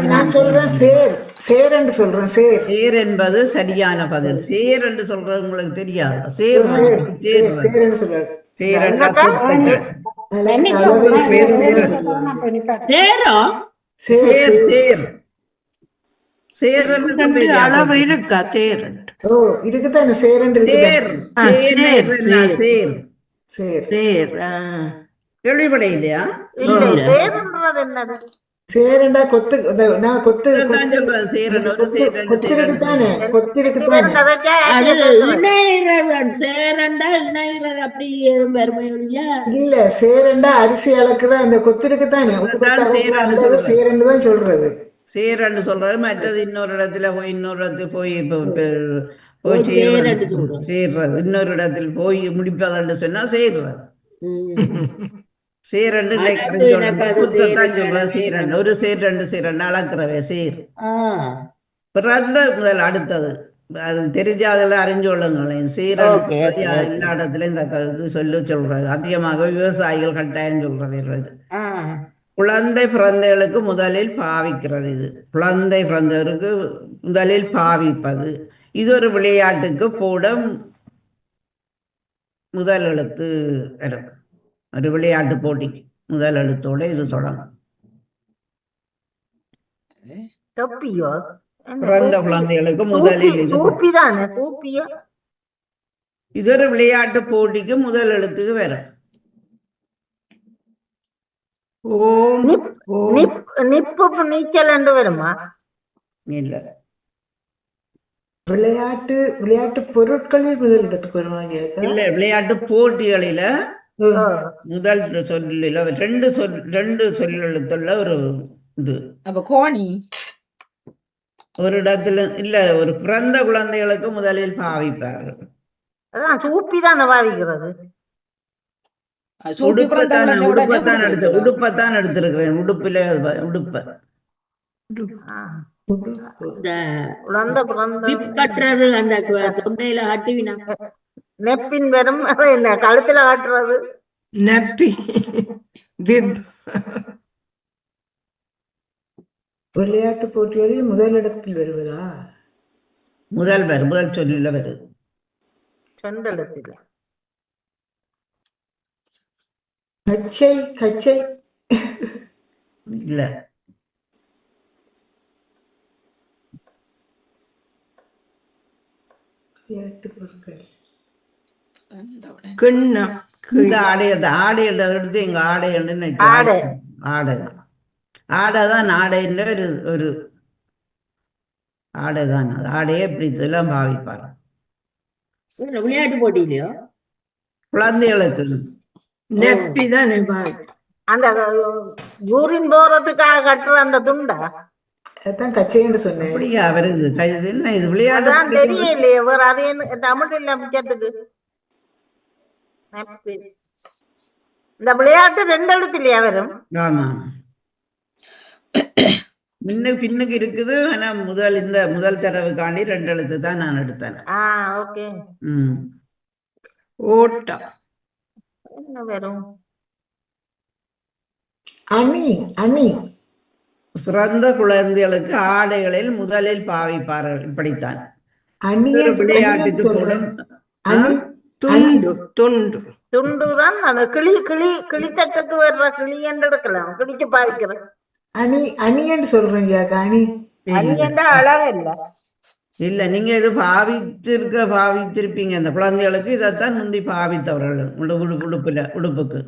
நான் சொல்றேன் சேரன்னு சொல்றேன் சேர் என்பது சரியான பதில். சேர் என்று சொல்றது உங்களுக்கு தெரியாது. சேர் சேரன்னு சொல்றாரு. சேரண்டா என்னக்கா? கொத்துக்க. அளவை சேர் சேரோ சேர் சேர் சேர் என்று ரெண்டு சொல்றீங்க. அளவு இருக்கா தேரண்டு? ஓ இருக்குதானே சேரன் சேர் இருக்குதான். சேர் சேர் சேர் சேர் கேள்விப்பட இல்லையா? இல்லை, சேருன்றது என்னது? சேரண்டா கொத்து நான் கொத்து இதுதான் சொல்றது. சேரன் ஒரு சேர் ரெண்டு சேர் கொத்திருக்குதானே ரெண்டு கொத்திருக்குதானே பேரும் கதைச்சா அது யார்கிட்ட பேசுறது? இணையறது சேரண்டா இணையறது அப்படி வருமே இல்லையா? இல்ல சேரண்டா அரிசி அளக்குற அந்த கொத்திருக்குதானே உப்பு கொத்து அளக்குற அந்த இது சேரண்டு தான் சொல்றது. சேரன்னு சொல்றது. மற்றது இன்னொரு இடத்துல போய் இன்னொரு இடத்துல போய் ஓ, போய் சேரண்டு சொல்றது. சேர்றது. இன்னொரு இடத்துல போய் முடிப்பதுன்னு சொன்னா சேர்றது. சேரண்டு அது எனக்கு அது குத்தத்தான் சேரண்டு சொல்றது. சேரண்டு ஒரு சேர் ரெண்டு சேர் ரெண்டு அளக்குறவே சேர். ஆ, பிறந்த முதல் அடுத்தது அது தெரிஞ்சாதெல்லாம் அறிஞ்சு கொள்ளுங்களேன். சேரண்டு ஓகே, சொல்றது ஓகே, ஓகே. எல்லா இடத்துலயும் இந்த இது சொல்றது. அதிகமாக விவசாயிகள் கட்டாயம் சொல்றது இது. ஆ. குழந்தை பிறந்தவர்களுக்கு முதலில் பாவிக்கிறது. இது குழந்தை பிறந்தவருக்கு முதலில் பாவிப்பது. இது ஒரு விளையாட்டுக்கு போட முதல் எழுத்து வரும். ஒரு விளையாட்டு போட்டிக்கு முதல் எழுத்தோட இது தொடங்கும். தொப்பியோ? பிறந்த குழந்தைகளுக்கு முதலில் இது சூப்பி தானே, சூப்பியா? இது ஒரு விளையாட்டு போட்டிக்கு முதல் எழுத்துக்கு வரும். ஓம் ஓம் நிப்பு நீச்சல் என்று வருமா? இல்ல விளையாட்டு பொருட்களில் முதல் இடத்துக்கு வருவாங்க. இல்ல விளையாட்டு போட்டிகளில ஓ, முதல் சொல்லில ரெண்டு சொல் எழுத்துள்ள ஒரு இது. அப்ப கோணி ஒரு இடத்துல இல்ல ஒரு பிறந்த குழந்தைகளுக்கு முதலில் பாவிப்பார்கள். அதான் சூப்பி தானே பாவிக்கிறது. சூப்பி பிறந்த குழந்தை உடனே உடுப்பத்தான் கொடுத்துருக்கலாம். உடுப்பத்தான் எடுத்திருக்கிறேன். உடுப்ப ஆ, இந்த குழந்தை பிறந்த பிப் கட்டுறது அந்த தொண்டையில கட்டுவினா நெப்பின் வரும். அது என்ன கழுத்துல காட்டுறது? நப்பி பிப் விளையாட்டு போட்டிகளில் முதல் இடத்தில் வருவதா? முதல் சொல்லில வருது. செண்டெழுத்துல கச்சை இல்ல விளையாட்டு பொருட்கள் கிண்ணம் இந்த ஆடை எடுத்து எங்க ஆடை ஆடை. ஆடைதான். ஆடைதான் ஆடைன்ற ஒரு ஆடைதான். அது ஆடையே இப்படி இதெல்லாம் பாவிப்பார் விளையாட்டு போட்டியிலயோ குழந்தைகளுக்கு. நெப்பி தானே பாய். அந்த யூரின் போறதுக்காக கட்டுற அந்த துண்டா? அதான் கச்சைன்னு சொன்னேன். அப்படியா வருது இது என்ன இது அதான் விளையாட்டு தெரியலையே. வேற அது என்ன தமிழ் இல்ல மிச்சத்துக்கு? நெப்பின். இந்த விளையாட்டு ரெண்டு எழுத்துலயா வரும்? ஆமா பின்னுக்கு இருக்குது. ஆனா முதல் தரவுக்காண்டி ரெண்டு எழுத்து தான் நான் எடுத்தேன். ஓகே. ஓட்டம் என்ன வரும்? அணி பிறந்த குழந்தைகளுக்கு ஆடைகளில் முதலில் பாவிப்பார்கள். இப்படித்தான் அணியை விளையாட்டுக்கு போடும். துண்டு துண்டு துண்டுதான். அந்த கிளித்தட்டுக்கு வர்ற கிளி என்று எடுக்கலாம். கிளிக்கு பாவிக்கிறேன். அணின்னு சொல்றீங்க. அணி என்ற அழகு இல்ல. இல்ல நீங்க இது பாவித்திருப்பீங்க. அந்த குழந்தைகளுக்கு இதைத்தான் முந்தி பாவித்தவர்கள் உடுப்புக்கு.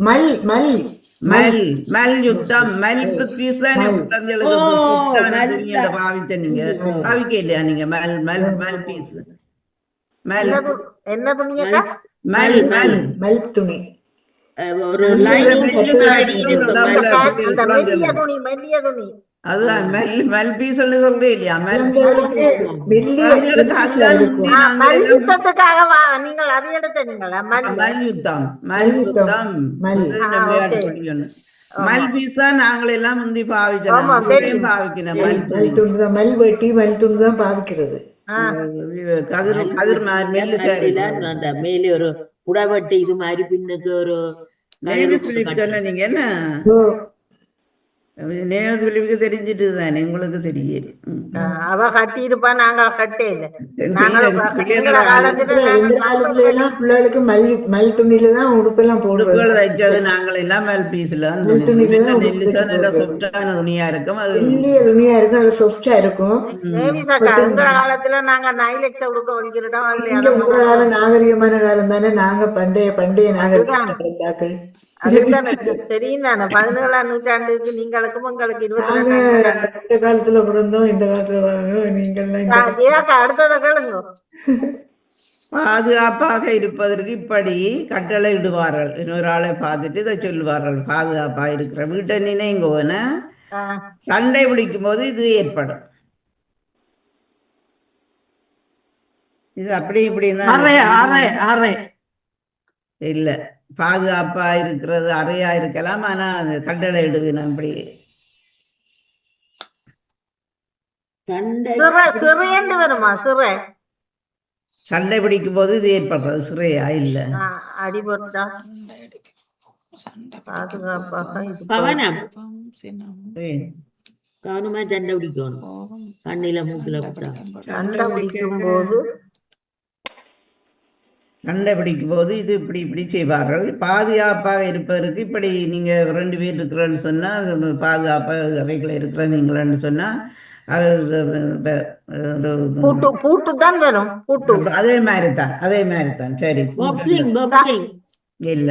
மல்யுத்தம் குழந்தைகளுக்கு பாவித்த. நீங்க பாவிக்க இல்லையா? நீங்க மல் பீஸ் என்ன துணியக்கா? மல் துணி. ஒரு லைனிங் அந்த மெல்லிய துணி. அதுதான் மல் பீஸ் சொல்றே இல்லையா? மல்யுத்தத்துக்காக நீங்கள் அதை எடுத்தீங்களா? மல்யுத்தம் மல்பீஸா நாங்கள் எல்லாம் முந்தி பாவிச்சோம். ஆமா, தெரியும். பாவிக்கணும் மல் துண்டு தான், மல் வெட்டி மல் துண்டு தான் பாவிக்கிறது. கதிர் கதிர் மெல்லுசா மல்லில இருக்கு. அந்த மேலே ஒரு புடவட்டு இது மாதிரி பின்னுக்கு ஒரு நேவிஸ் பிலிப் சொன்ன நீங்க என்ன ஓ, நேவிஸ் பிலிப்புக்கு தெரிஞ்சிட்டு தானே உங்களுக்கு தெரியுது. அவ கட்டி இருப்பா, நாங்க கட்டே இல்ல. நாங்கள் பிள்ளைகள எங்களோட காலத்துல எங்க காலத்துல எல்லாம் பிள்ளைகளுக்கு மல் துணியில தான் உடுப்பெல்லாம் போடுறது. உடுப்புகள் தைச்சது நாங்கள் எல்லாம் மெல்பீஸ்ல மல் துணியில தான் உடுப்பு நெல்லிசா வச்சு நல்ல போடுறது. சொஃப்டான துணியா இருக்கும். அது இல்லையே துணியா இருக்கும், அது சாஃப்டா இருக்கும். நேவிசாக்கா எங்களோட காலத்துல நாங்க நைலெக்ஸ உடுக்க வலிக்கிறோம். அதுல இங்க உங்களோட காலம் நாகரிகமான காலம் தானே. நாங்க பண்டைய நாகரிகத்தாக்கள். அதுதான் தெரியும் தானே. 17ஆம் நூற்றாண்டுக்கு நீங்களுக்கும் உங்களுக்கு நாங்க 22 இந்த காலத்துல பிறந்தோம், இந்த காலத்துல வாழ்ந்தோம். நீங்கள்லாம் இந்த ஏக்கா அடுத்ததை கேளுங்க. பாதுகாப்பாக இருப்பதற்கு இப்படி கட்டளை இடுவார்கள். இன்னொரு ஆளை பார்த்துட்டு இதை சொல்லுவார்கள். பாதுகாப்பா இருக்கிற வீட்டை நினைங்கோன சண்டை பிடிக்கும் போது இது ஏற்படும். இது அப்படி இப்படின்னு அறை அறை அறை இல்ல, பாதுகாப்பா இருக்கிறது அறையா இருக்கலாம். ஆனா அது கட்டளை இடுவினம் இப்படி சண்டை சிறையண்டு வருமா? சிறை சண்டை பிடிக்கும் போது இது ஏற்படுறது. சிறையா இல்ல. அடிபட்டா சண்டை பாதுகாப்பாக கவனம் ஏன்? கவனமா சண்டை பிடிக்கணும். கண்ணில மூக்குல விட்டா. சண்டை பிடிக்கும் போது சண்டை பிடிக்கும் போது இது இப்படி இப்படி செய்வார்கள். பாதுகாப்பாக இருப்பதற்கு இப்படி நீங்க 2 பேர் இருக்கிறேன்னு சொன்னா, பாதுகாப்பாக அறைகளை இருக்கிற நீங்களன்னு சொன்னா அவர் பூட்டு தான் வரும். பூட்டு அதே மாதிரி தான் சரி. பாக்ஸிங் பாக்ஸிங் இல்ல,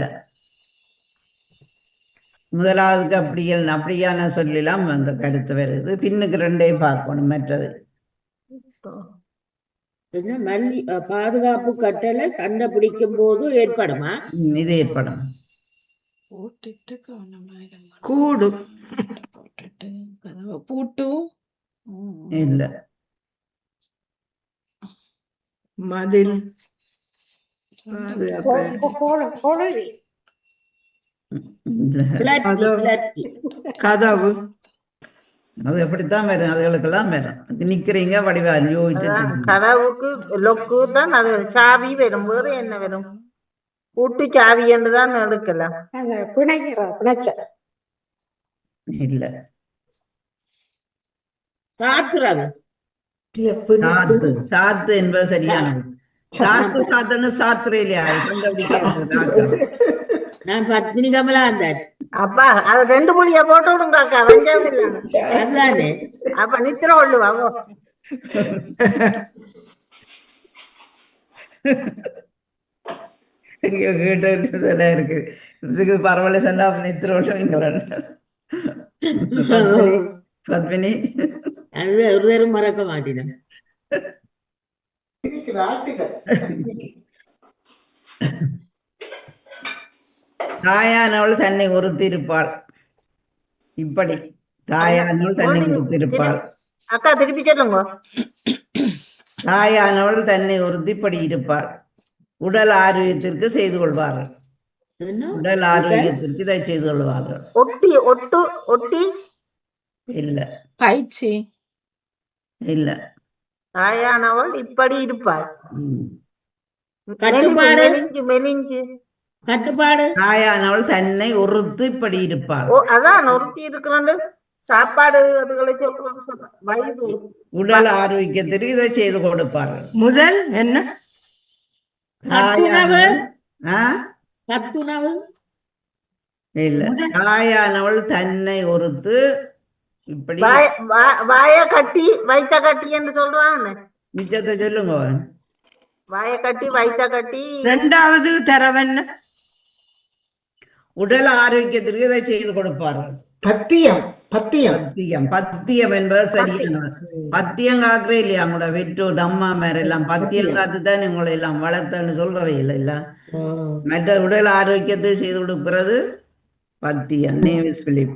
முதலாவதுக்கு அப்படியான சொல்லலாம் அந்த கருத்து வருது. பின்னுக்கு 2ஐயும் பார்க்கணும். மற்றது என்ன மல்லி பாதுகாப்பு கட்டளை சண்டை பிடிக்கும் போது ஏற்படுமா? இது ஏற்படும். போட்டுட்டு கவனமா இருங்க. கூடு போட்டுட்டு கதவை பூட்டு. இல்ல, மதில் இல்ல. கிளர்ச்சி கிளர்ச்சி கதவு அது எப்படித்தான் வரும். அதுகளுக்கெல்லாம் வரும். நிக்கிறீங்க வடிவா யோசிச்சு கதவுக்கு லொக்கு தான் அது வரும். சாவி வரும். வேறு என்ன வரும்? பூட்டு சாவி என்று தான் எடுக்கலாம். இல்ல. சாத்துறது சாத்து என்பது சரியானது. சாத்துன்னு சாத்திர இல்லையா? நான் பத்மினி கமலா வந்தேன். அப்பா அது 2 புள்ளிய போட்டு விடுங்க அக்கா. வஞ்சம் இல்ல. அதுதானே அப்ப நித்திர கொள்ளுவாவோ. கேட்டு இருக்கு. இதுக்கு பரவாயில்ல சொன்னா நித்திர பத்மினி அது ஒரு தரம் மறக்க மாட்டேன். தாயானவள் தன்னை ஒருத்திருப்பாள். இப்படி தாயானவள் தன்னை ஒருத்திருப்பாள். அக்கா திருப்பி சொல்லுங்க. தாயானவள் தன்னை ஒருத்திப்படி இருப்பாள். உடல் ஆரோக்கியத்திற்கு செய்து கொள்வார்கள். உடல் ஆரோக்கியத்திற்கு இதை செய்து கொள்வார்கள். ஒட்டி இல்ல பயிற்சி இல்ல. தாயானவள் இப்படி இருப்பாள். கட்டுப்பாடு மெலிஞ்சு கட்டுப்பாடு தாயானவள் தன்னை ஒருத்து இப்படி இருப்பாள். அதான் ஒருத்தி இருக்கிறோண்டு சாப்பாடு அதுகளை சொல்றது. வயது உடல் ஆரோக்கியத்திற்கு இதை செய்து கொடுப்பார்கள். முதல் என்ன தாயானவள் சத்துணவு இல்ல. தாயானவள் தன்னை ஒருத்து இப்படி வாய கட்டி வைத்த கட்டி என்று சொல்றாங்க. மிச்சத்தை சொல்லுங்க. வாய கட்டி வைத்த கட்டி. 2வது தரவென்ன உடல் ஆரோக்கியத்திற்கு இதை செய்து கொடுப்பார்கள். பத்தியம் பத்தியம் என்பது சரியான பத்தியம் காக்குறே இல்லையா? உங்களோட வெற்றோர் அம்மா மேல எல்லாம் பத்தியம் காத்துதான் உங்களை எல்லாம் வளர்த்தன்னு சொல்றவே இல்லை இல்ல. மற்ற உடல் ஆரோக்கியத்தை செய்து கொடுக்கிறது பத்தியம். Navies Philip.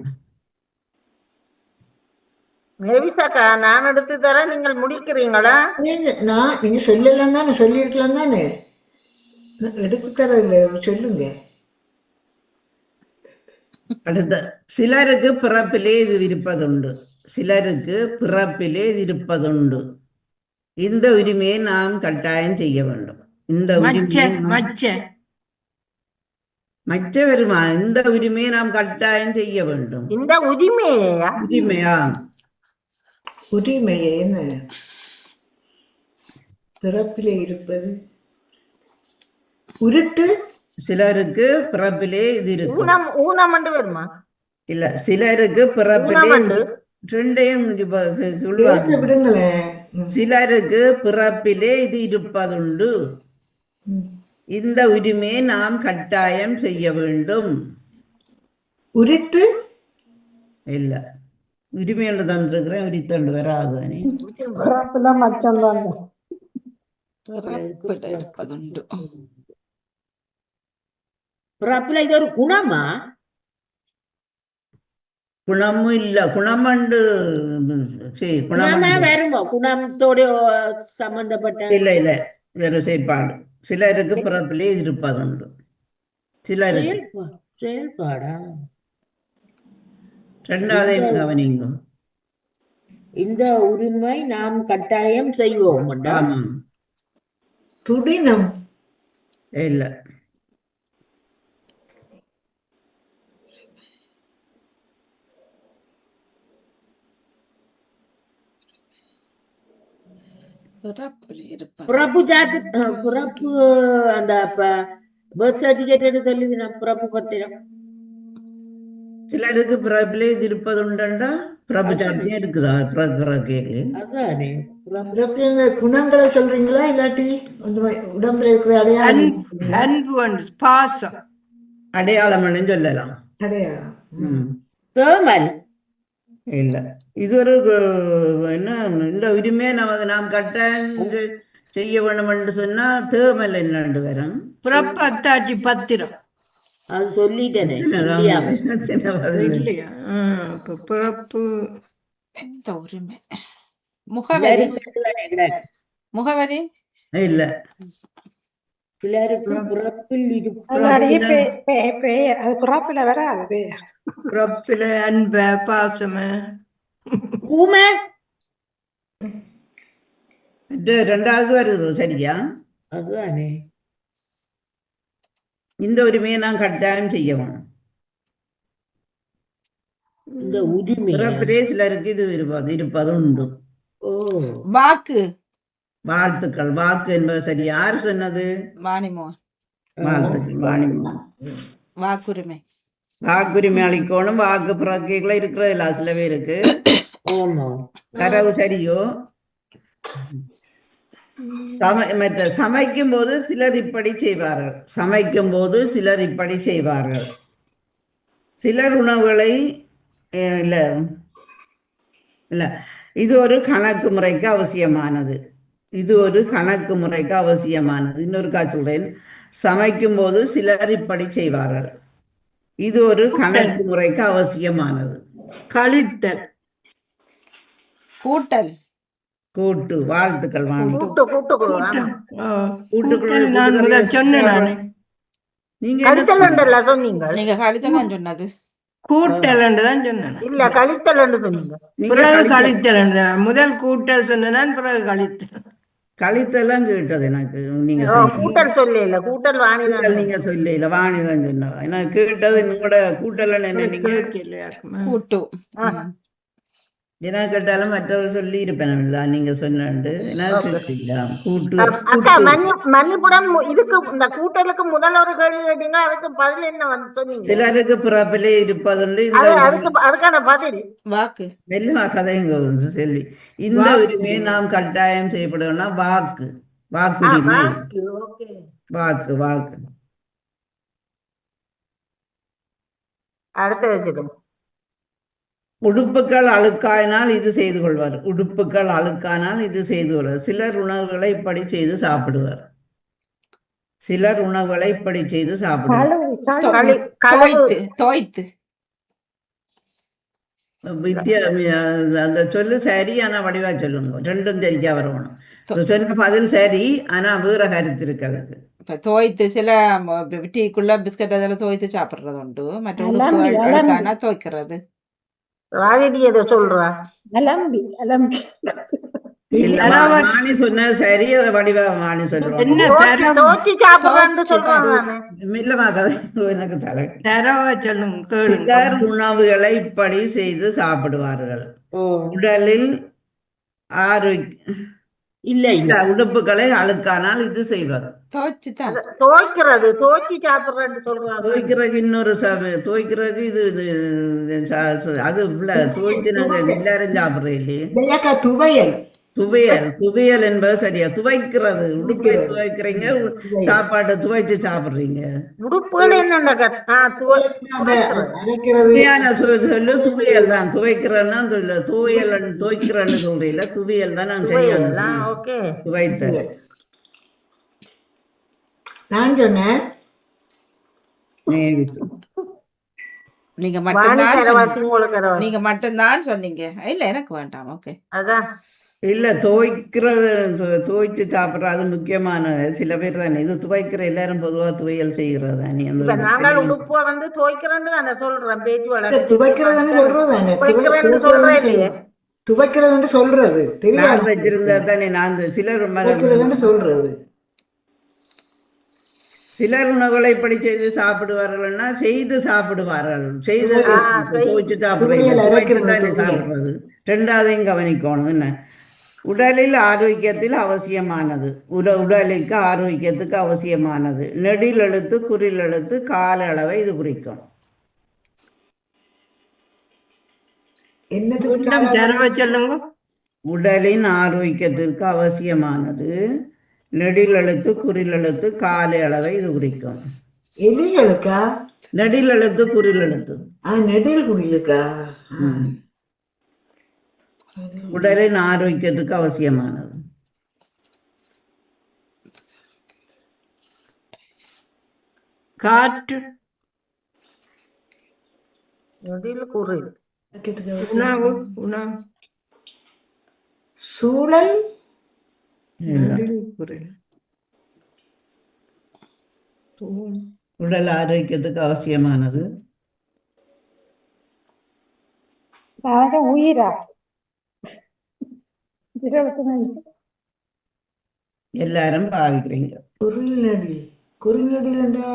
நேவிசாக்கா நான் எடுத்து தரேன், நீங்கள் முடிக்கிறீங்களா? நீங்க சொல்லலாம் தானே, சொல்லிருக்கலாம் தானே. எடுத்து தர இல்ல, சொல்லுங்க. அடுத்த சிலருக்கு பிறப்பிலே இது இருப்பதுண்டு. சிலருக்கு பிறப்பிலே இது இருப்பதுண்டு. இந்த உரிமையை நாம் கட்டாயம் செய்ய வேண்டும். இந்த மச்ச உரிமையை மச்ச மற்ற வருமா? இந்த உரிமையை நாம் கட்டாயம் செய்ய வேண்டும். இந்த உரிமையா? உரிமையா? உரிமையை என்ன பிறப்பிலே இருப்பது உருத்து சிலருக்கு பிறப்பிலே இது இருக்கும். ஊனமண்டு வருமா? இல்ல, சிலருக்கு பிறப்பிலே ஊனமண்டு ரெண்டையும் பேச விடுங்களேன். சிலருக்கு பிறப்பிலே இது இருப்பதுண்டு. ம். இந்த உரிமையை நாம் கட்டாயம் செய்ய வேண்டும். உரித்து இல்ல, உரிமை என்று தந்திருக்கிறேன், உரித்தண்டு வராது. பிறப்புல மச்சம்தான். பிறப்பில் இருப்பதுண்டு. பிறப்புல இது ஒரு குணமா? குணமும் இல்ல, குணமண்டு சரி, குணமா குணமண்டு வருமோ? குணத்தோட சம்பந்தப்பட்ட இல்ல இல்ல, இது ஒரு செயற்பாடு. சிலருக்கு பிறப்பிலே இது இருப்பதுண்டு. சிலருக்கு. செயல்பாடா? ரெண்டாவது கவனிங்க. இந்த உரிமை நாம் கட்டாயம் செய்வோம். ஆமாம். துடினம் இல்ல, பிறப்பில் இருப்பது. பிறப்பு சாட்டு பிறப்பு அந்த பர்த் சர்டிபிகேட் சொல்லுவீங்க. பிறப்பு பத்திரம் சிலருக்கு பிறப்பிலே இது இருப்பதுண்டா பிறப்பு சாட்டியம் இருக்குதா? பிறக்கிற கேள்வி அதானே. பிறப்பில் இந்த குணங்களை சொல்றீங்களா இல்லாட்டி அந்த உடம்புல இருக்கிற அடையாளம் அன்பு ஒன்று பாசம் அடையாளம் சொல்லலாம். அடையாளம் ம். தேமல் இல்ல, இது ஒரு என்ன, இந்த உரிமையை நாம் கட்டாயம் செய்ய வேண்டும் என்று சொன்னா தேமல் என்னண்டு வரும். பிறப்பு அத்தாட்சி பத்திரம் அது சொல்லிட்டேனே. இல்லையா? இப்ப பிறப்பு எந்த உரிமை? முகவரி. முகவரி இல்ல, சிலருக்கு பிறப்பில் அதனாலேயே அது பிறப்புல வராது பேர். பிறப்பில அன்ப பாசம ஊமை ரெண்டாவது வருது. சரியா? அதுதானே. இந்த உரிமையை நான் கட்டாயம் செய்ய வேணும். இந்த உரிமை பிறப்பிலே சிலருக்கு இது இருப்பது உண்டு. ஓ வாக்கு. வாழ்த்துக்கள். வாக்கு என்பது சரி. யார் சொன்னது? வாணிமோகன். வாழ்த்துக்கள் வாணிமோகன். வாக்குரிமை. வாக்குரிமை அளிக்கணும். வாக்கு பிறக்கைகளை இருக்கிறது இல்ல சில பேருக்கு. ஆமா. தரவு சரியோ? மற்ற சமைக்கும் போது சிலர் இப்படி செய்வார்கள். சமைக்கும் போது சிலர் இப்படி செய்வார்கள். சிலர் உணவுகளை இல்ல இல்ல, இது ஒரு கணக்கு முறைக்கு அவசியமானது. இது ஒரு கணக்கு முறைக்கு அவசியமானது. இன்னொரு காட்சியுடன் சமைக்கும் போது சிலர் இப்படி செய்வார்கள். இது ஒரு கணக்கு முறைக்கு அவசியமானது. கழித்தல் கூட்டல். கூட்டு. வாழ்த்துக்கள் வாணி. கூட்டுக்குள்ள நான் முதல் சொன்னேன் நானு. நீங்க கழித்தல் சொன்னீங்க. நீங்க கழித்தல் சொன்னது. கூட்டல் தான் சொன்னேன். இல்ல கழித்தல் சொன்னீங்க. பிறகு கழித்தல் முதல் கூட்டல் சொன்னேன், பிறகு கழித்தல். கழித்தெல்லாம் கேட்டது எனக்கு. நீங்க கூட்டல் சொல்லல. கூட்டல் வாணிதான். நீங்க சொல்லல, வாணிதான் சொன்ன. எனக்கு கேட்டது கூட கூட்டல் என்ன கூட்டு. என்ன கேட்டாலும் மற்றவர் சொல்லி இருப்பேன். நீங்க சொன்னது கூட்டு. அக்கா மன்னிப்புடன் இதுக்கு இந்த கூட்டலுக்கு முதல் ஒரு கேள்வி கேட்டீங்க. அதுக்கு பதில் என்ன சொன்னீங்க? சிலருக்கு பிறப்பிலே இருப்பதுண்டு. அதுக்கான பதில் வாக்கு. மெல்லுமா கதைங்க செல்வி. இந்த உரிமையை நாம் கட்டாயம் செய்யப்படுவோம்னா வாக்கு. வாக்குரிமை. வாக்கு. வாக்கு. அடுத்த வச்சுக்கணும். உடுப்புகள் அழுக்காயினால் இது செய்து கொள்வார். உடுப்புகள் அழுக்கானால் இது செய்து கொள்வார். சிலர் உணவுகளை இப்படி செய்து சாப்பிடுவார். சிலர் உணவுகளை இப்படி செய்து சாப்பிடுவார். தோய்த்து. அந்த சொல்லு சரி, ஆனா வடிவா சொல்லுங்க. ரெண்டும் சரிக்கா வரணும். சொன்ன பதில் சரி, ஆனா வேற கருத்து இருக்கிறது. இப்ப துவைத்து சில டீக்குள்ள பிஸ்கட் அதெல்லாம் துவைத்து சாப்பிடுறது உண்டு. மற்ற அலம்பி உடுப்புகள் அலம்பி அழுக்கானா துவைக்கிறது. ராகினி ஏதோ சொல்றா. அலம்பி அலம்பி இல்ல தரவ மாணி சொன்னது சரி, அதை வடிவா மாணி சொல்லுவாங்க. என்ன தோச்சி தோச்சி சாப்பிடுறான்னு தோச்சி தான். சொல்றான் நானு. இல்லமா கதை எனக்கு தலை. தரவ சொல்லும் கேளுங்க. சிலர் உணவுகளை இப்படி செய்து சாப்பிடுவார்கள். ஓ உடலில் ஆரோக்கிய இல்ல இல்ல உடுப்புகளை அழுக்கானால் இது செய்வது. துவைச்சு தான். அது துவைக்கிறது தோச்சி சாப்பிடுறேன்னு சொல்றான். துவைக்கிறதுக்கு இன்னொரு துவைக்கிறதுக்கு அது இல்ல, துவைச்சு நாங்க எல்லாரும் சாப்பிடுறோம் இல்லையே. இல்லக்கா துவையல் துவையல் என்பது சரியா. துவைக்கிறது உடுப்பை துவைக்கிறது. துவைக்கிறீங்க, துவையல். சாப்பாட்டை துவைச்சு சாப்பிடுறீங்க. உடுப்புகள் என்னண்டா அந்த அரைக்கிறது உண்மையான சொல்லு துவையல் தான். துவைக்கிறேன்னா துவையல் துவைக்கிறேன்னு சொல்றீங்கள, துவையல் தான் நான் சரியான துவையல். ஓகே. துவைத்த. துவையல். நான் சொன்னேன் நீங்க வாணி மட்டும்தான் கரவாசி சொன்னீங்க. உங்களுக்கு கரவாசி. நீங்க மட்டும்தான் சொன்னீங்க. இல்ல எனக்கு வேண்டாம். ஓகே. அதான் இல்ல, துவைக்கிறது துவைச்சு சாப்பிட்றது அது முக்கியமானது. சில பேர் தானே இது துவைக்கிற, எல்லாரும் பொதுவா துவையல் செய்கிறது தானே. இப்ப நாங்கள் உடுப்பை வந்து துவைக்கிறேன்னு தானே சொல்றேன். பேச்சு வழக்கு துவைக்கிறதுன்னு சொல்றது தானே துவைக்கிறேன்னு சொல்றேன் இல்லையே. துவைக்கிறதுன்னு சொல்றது தெரியாது. நான் வச்சிருந்தா தானே. நான் துவைக்கிறதுன்னு சொல்றது. சிலர் உணவுகளை இப்படி செய்து சாப்பிடுவார்கள்னா செய்து சாப்பிடுவார்கள். செய்து துவைச்சு சாப்பிடுறீங்க, துவைச்சு தானே சாப்பிடுறது. ரெண்டாவதையும் கவனிக்கணும். என்ன உடலில் ஆரோக்கியத்தில் அவசியமானது, உடலுக்கு ஆரோக்கியத்துக்கு அவசியமானது. நெடில் எழுத்து குறில் எழுத்து கால அளவை இது குறிக்கும். இன்னும் தரவ சொல்லுங்க. உடலின் ஆரோக்கியத்திற்கு அவசியமானது, நெடில் எழுத்து குறில் எழுத்து கால அளவை இது குறிக்கும். எலிகளுக்கா? நெடில் எழுத்து குறில் எழுத்து. நெடில் குடிலுக்கா? உடலின் ஆரோக்கியத்துக்கு அவசியமானது. காற்று, குறில், உணவு, உணவு, சூழல், உடல் ஆரோக்கியத்துக்கு அவசியமானது. உயிரா 25 எல்லாரும் பாவிக்கிறீங்க. குறுநெடில். குறுநெடில் என்றா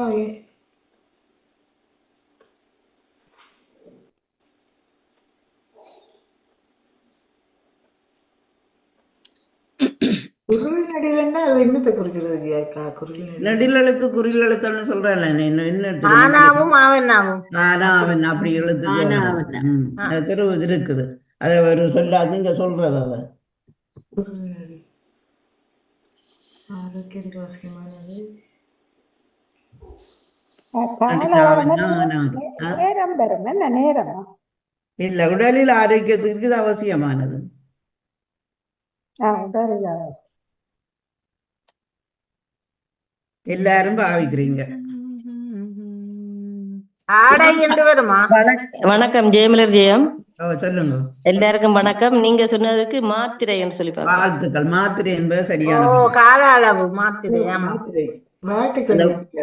குறுநெடில்னா அது என்னத்தை குறிக்கிறது? நெடில் எழுத்து குறில் எழுத்துன்னு சொல்றேன். என்ன ஆனாவும் ஆவன்னாவும். அவன் அப்படி எழுத்துக்கு இது இருக்குது. அதை ஒரு சொல்லாது இங்க சொல்றது. அதை ஆரோக்கியத்துக்கு அவசியமானது. நேரம் வரும். என்ன நேரமா? இல்ல, உடலில் ஆரோக்கியத்துக்கு இது அவசியமானது. எல்லாரும் பாவிக்கிறீங்க. ஆடை என்று வருமா? வணக்கம், ஜெயமலர் ஜெயம். சொல்லுங்க. எல்லாருக்கும் வணக்கம். நீங்க சொன்னதுக்கு மாத்திரைன்னு சொல்லி வாழ்த்துக்கள். மாத்திரை என்பது சரியான கால அளவு மாத்திரை.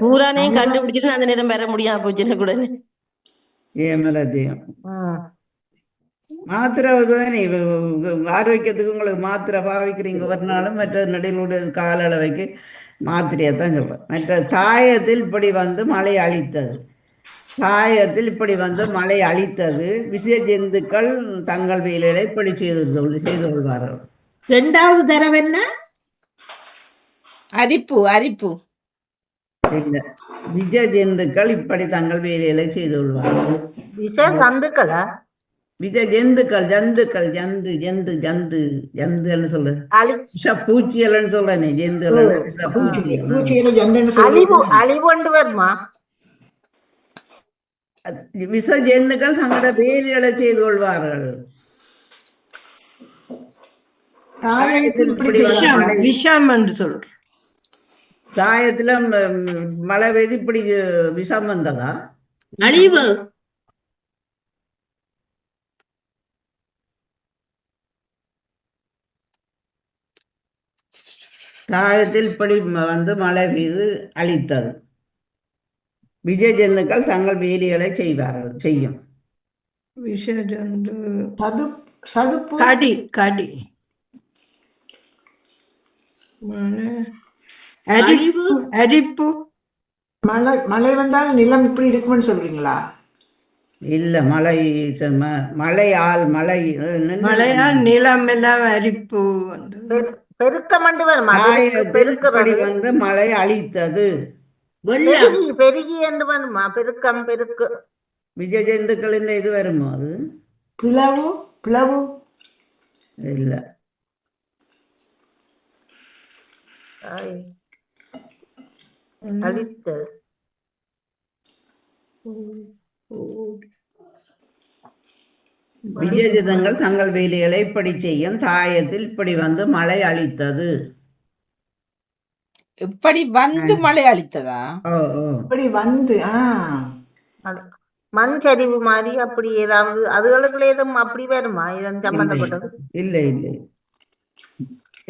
பூரானையும் கண்டுபிடிச்சிட்டு அந்த நேரம் பெற முடியாம போச்சுன்னா கூட. ஏமலத்தியம் மாத்திரை தானே ஆரோக்கியத்துக்கு. உங்களுக்கு மாத்திரை பாவிக்கிறீங்க ஒரு நாளும். மற்ற நடையிலுடைய கால அளவைக்கு மாத்திரையை தான் சொல்றேன். மற்ற தாயத்தில் இப்படி வந்து மழை அழித்தது, தாயத்தில் இப்படி வந்து மழை அழித்தது. விஷ ஜந்துக்கள் தங்கள் வேலைகளை இப்படி செய்து கொள்வார்கள். இரண்டாவது தடவை என்ன? அரிப்பு. அரிப்பு இல்ல, விஷ ஜந்துக்கள் இப்படி தங்கள் வேலைகளை செய்து கொள்வார்கள். விஷ ஜந்துக்களா? விஷ ஜந்துக்கள், ஜந்துக்கள், ஜந்து ஜந்து ஜந்து ஜந்துன்னு சொல்ற. விஷ பூச்சியல்னு சொல்றேனே, ஜந்து அழிவுண்டு வருமா? விஷ ஜந்துக்கள் தங்களோட வேலைகளை செய்து கொள்வார்கள். விஷம் என்று சொல்ற. சாயத்துல மழை பெய்து இப்படி விஷம் வந்ததா? அழிவு. தாயத்தில் இப்படி வந்து மழை பெய்து அழித்தது. விஜய ஜந்துக்கள் தங்கள் வேலிகளை செய்யும். விஷஜந்து சதுப்பு கடி கடி மழை அரிப்பு அரிப்பு மழை வந்தால் நிலம் இப்படி இருக்கும்னு சொல்றீங்களா? இல்ல, மழையால் மழையால் நிலம் எல்லாம் அரிப்பு வந்து பெருக்கமண்டு வரும் தாயத்தில் இப்படி வந்து மழை அழித்தது. வெள்ளம் பெருகி என்று வருமா? பெருக்கம் பெருக்கு விஜய ஜந்துக்களின் இது வருமோ அது? பிளவு இல்ல. அழித்தது. விஜய ஜந்துக்கள் தங்கள் வேலைகளை இப்படி செய்யும். தாயத்தில் இப்படி வந்து மழை அழித்தது. இப்படி வந்து மழை அளித்ததா? இப்படி வந்து மண் சரிவு மாதிரி அப்படி ஏதாவது அதுகளுக்கு ஏதும் அப்படி வருமா? இதன் சம்பந்தப்பட்டது இல்லை இல்லை.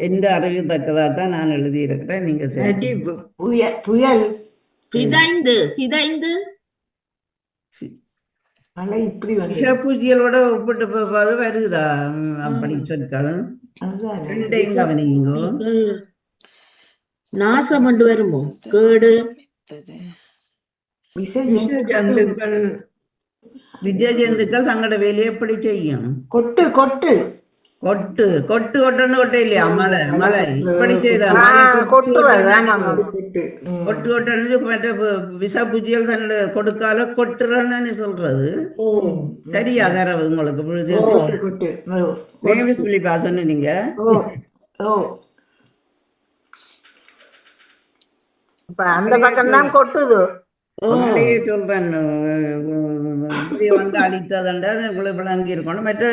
எந்த அறியத்தக்கதான் நான் எழுதியிருக்கிறேன். நீங்க அரிப்பு புயல் சிதைந்து மழை இப்படி வந்து விஷப்பூச்சிகளோட ஒப்பிட்டு பார்ப்பது வருதா அப்படி சொற்கள்? அதுதான் ரெண்டையும் கவனிங்கோ. நாசம் கொண்டு வருமோ? கேடு விஷஜந்துக்கள் விஜய ஜந்துக்கள் தங்களோட வேலையை எப்படி செய்யும்? கொட்டு கொட்டு கொட்டு கொட்டு கொட்டன்னு கொட்ட இல்லையா? மழை இப்படி செய்தா கொட்டு கொட்டு கொட்டன்னு மற்ற விஷப்பூச்சிகள் தன்னோட கொடுக்கால கொட்டுறன்னு சொல்றது தெரியாத உங்களுக்கு கொட்டு நேவி சொல்லி சொன்ன நீங்க. அந்த பக்கம் தான் கொட்டுது. மழையை சொல்றேன் வந்து அழித்ததென்றால் உங்களுக்கு விளங்கி இருக்கணும். மற்ற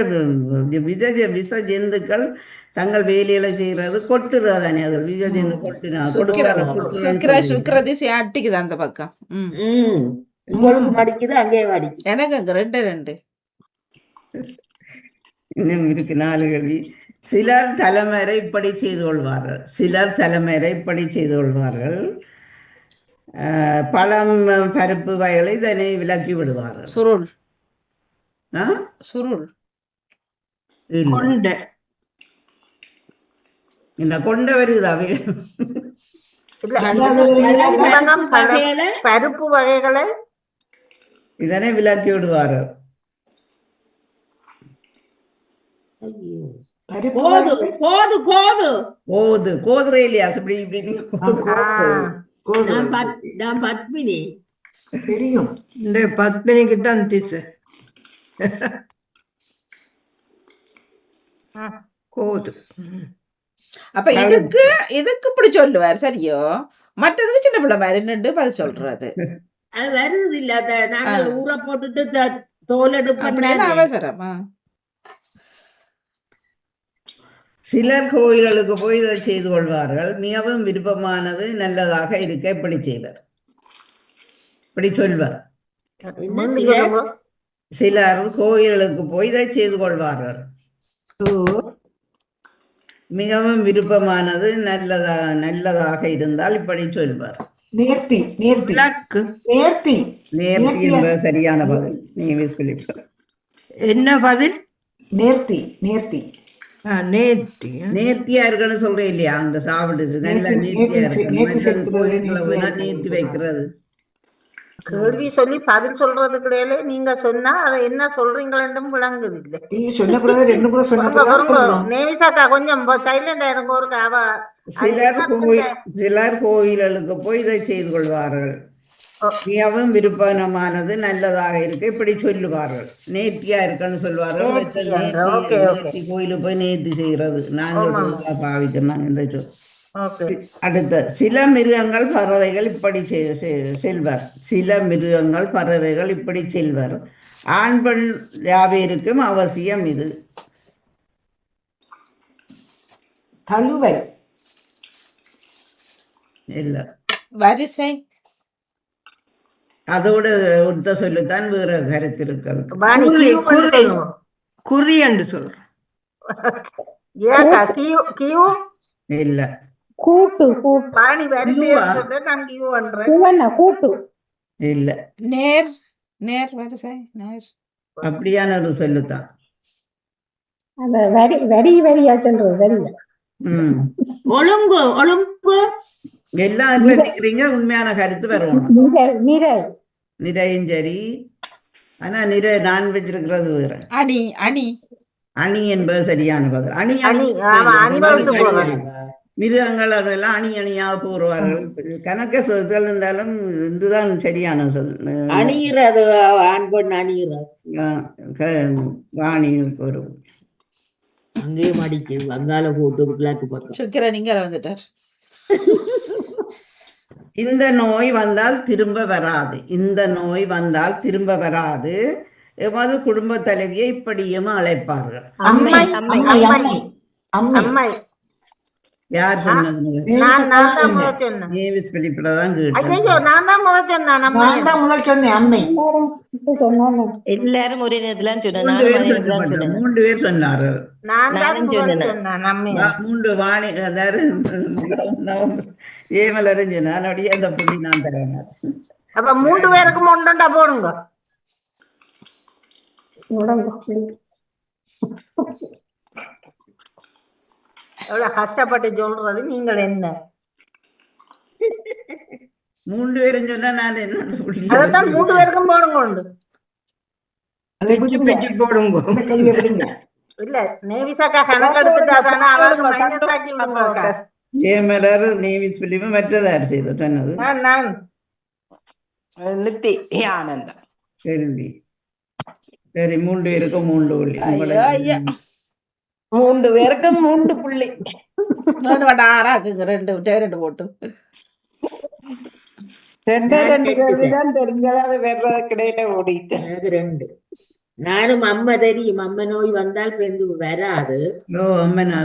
விஷ ஜந்துக்கள் தங்கள் வேலையில செய்யறது கொட்டுறதானே. அது விஷ ஜந்து கொட்டினா சுக்கிர திசை அட்டிக்குது அந்த பக்கம். மடிக்குது அங்கே மடிக்குது. எனக்கு அங்க ரெண்டு இன்னும் இருக்கு 4 கேள்வி. சிலர் தலைமையை இப்படி செய்து கொள்வார்கள். பழம் பருப்பு வகைகளை இதனை விலக்கி விடுவார்கள். சுருள் இந்த கொண்ட வருதா? பருப்பு வகைகளை இதனை விலக்கி விடுவார்கள். கோதுரை இல்லையா? பத்மினி தெரியும். இந்த பத்மினிக்கு தான் திசை கோது. அப்ப இதுக்கு இப்படி சொல்லுவார் சரியோ? மற்றதுக்கு சின்ன பிள்ளை மாதிரி நின்று பதில் சொல்றது அது வருது இல்ல. நாங்கள் ஊற போட்டுட்டு தோல் எடுப்பேன் அவசரமா. சிலர் கோயில்களுக்கு போய் இதை செய்து கொள்வார்கள். மிகவும் விருப்பமானது நல்லதாக இருக்க இப்படி செய்வர். இப்படி சொல்வர். சிலர் கோயில்களுக்கு போய் இதை செய்து கொள்வார்கள். மிகவும் விருப்பமானது நல்லதாக இருந்தால் இப்படி சொல்வார். நேர்த்தி என்பது சரியான பதில். நீங்க சொல்லிப்பார். என்ன பதில்? நேர்த்தி நேர்த்தியா இருக்குன்னு சொல்றேன் இல்லையா? அந்த சாப்பிடுறது நல்லா நேர்த்தியா இருக்கு. நேர்த்தி வைக்கிறது. கேள்வி சொல்லி பதில் சொல்றது கிடையாது. நீங்க சொன்னா அதை என்ன சொல்றீங்களும் விளங்குது இல்லை. நேவிசாக்கா கொஞ்சம் சைலண்டா இருங்க. ஒரு சிலர் கோயில்களுக்கு போய் இதை செய்து கொள்வார்கள். மிகவும் விருப்பமானது நல்லதாக இருக்கு இப்படி சொல்லுவார்கள். நேர்த்தியா இருக்குன்னு சொல்லுவார்கள். கோயிலுக்கு போய் நேர்த்தி செய்கிறது நாங்கள் பாவிக்கிறோம் இந்த சொல். அடுத்த சில மிருகங்கள் பறவைகள் இப்படி செல்வர். ஆண் பெண் யாவருக்கும் அவசியம் இது. தழுவல் இல்ல, வரிசை. அதோட ஒத்த சொல்லுத்தான் வேற கருத்து இருக்கிறது. குறி என்று சொல்றேன். இல்ல, கூட்டு கூட்டு பாணி வரிசையா இதுவா? சொல்ற நான் கியூ பண்றேன். பூவண்ணா கூட்டு இல்ல நேர் நேர் வரிசை நேர் அப்படியான ஒரு சொல்லுத்தான். அந்த வரியா சொல்றது வரியா ம் ஒழுங்கு ஒழுங்கு எல்லாம் இப்ப நிக்கிறீங்க, உண்மையான கருத்து வரணும். நிறை நிறையும் சரி, ஆனா நிறை நான் வச்சிருக்கிறது வேற. அணி அணி அணி என்பது சரியான பதில். அணி அணி, ஆமா, அணி வகுத்து போறது. மிருகங்கள் அதெல்லாம் அணி அணியாக போடுவார்கள். கணக்க சொற்கள் இருந்தாலும் இதுதான் சரியான சொல். அணிகிறது ஆண் பெண் அணிகிறது வாணி ஒரு அங்கேயும் அடிக்குது அங்கால போட்டு கிழக்கு பக்கம் சுக்கிரன் இங்க வந்துட்டார். இந்த நோய் வந்தால் திரும்ப வராது. இந்த நோய் வந்தால் திரும்ப வராது. எமது குடும்ப தலைவியை இப்படியும் அழைப்பார்கள். அம்மை அம்மை அம்மை அம்மை அம்மை. யார் சொன்னது? நான் தான் முதல் சொன்னேன். நேவிஸ் வெளிப்படதான் கேட்டேன். ஐயோ, நான் தான் முதல் சொன்னேன் அம்மை. நான் தான் முதல் சொன்னேன் அம்மை. சொன்னாங்க எல்லாரும் ஒரே நேரத்துல சொன்னேன். 3 பேர் நானும் சொல்லப்பட்டது. 3 பேர் சொன்னார்கள். நான் தான் நானும் முதல் சொன்னேன். சொன்னேன் அம்மை. 3 வாணி அதாவது ஏமலரும் சொன்னார். அதனுடைய அந்த புள்ளி நான் தரேன். அப்ப 3 பேருக்கும் ஒன்றுண்டா போடுங்க. எவ்வளவு கஷ்டப்பட்டு சொல்றது, நீங்கள் என்ன 3 பேரும் சொன்னா நான் என்ன புள்ளி அதைத்தான் 3 பேருக்கும் போடுங்க உண்டு. வச்சு வச்சு போடுங்க. இந்த கேள்வி எப்படிங்க? இல்ல நேவிசாக்கா கணக்கு எடுத்துட்டா தானே அவளுக்கு மைனஸ் ஆக்கி விடுங்க. ஏமலர் நேவிஸ் பிலிப்பு மற்றதார் செய்த சொன்னது நான் நித்தி ஆனந்தம். செல்வி. சரி, 3 பேருக்கும் 3 புள்ளி. ஐயோ ஐயா 3 பேருக்கும் 3 புள்ளி. ஆறாக்குங்க 2 போட்டு. ரெண்டு கேள்விதான் தெரிஞ்சதாவது வேற கிடையில ஓடிட்டு எனக்கு 2. நானும் அம்மா தெரியும் அம்மா நோய் வந்தால் பெந்து வராது. ஓ அம்மனா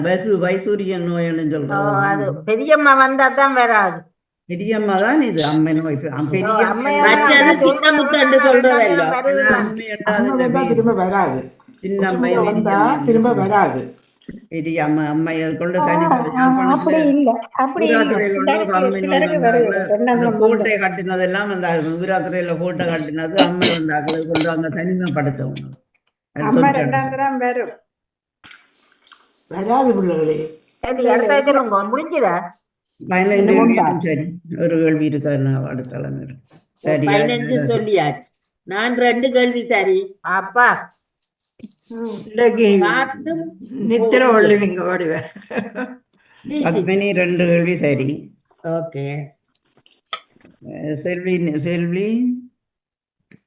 வைசூரியன் நோய்னு அது சொல்றது. பெரியம்மா வந்தா தான் வராது. பெரியம்மா தான் இது அம்மை நோய். மற்றது சின்ன முத்தண்டு சொல்றதல்ல. அம்மை வந்தா திரும்ப வராது. சின்னம்மை வந்தா திரும்ப வராது. பெரிய அம்மை அம்மையை கொண்டு தனி அப்படி இல்ல அப்படி கோட்டை கட்டினதெல்லாம் அந்த விராத்திரையில கோட்டை கட்டினது அம்மை வந்தாக்களை கொண்டு அங்க தனிமைப்படுத்தவும் அம்மா 2ஆம் தரம் வரும் வராது பிள்ளைகளே. அடுத்த சொல்லுங்க, முடிஞ்சுதா? 15 கேள்வியும் சரி. ஒரு கேள்வி இருக்காரு அடுத்த சரி. 15 சொல்லியாச்சு. நான் 2 கேள்வி சரி. அப்பா இன்னைக்கு பார்த்தும் நித்திர ஒள்ளுவீங்க ஓடுவேன். பத்மினி 2 கேள்வி சரி. ஓகே. செல்வி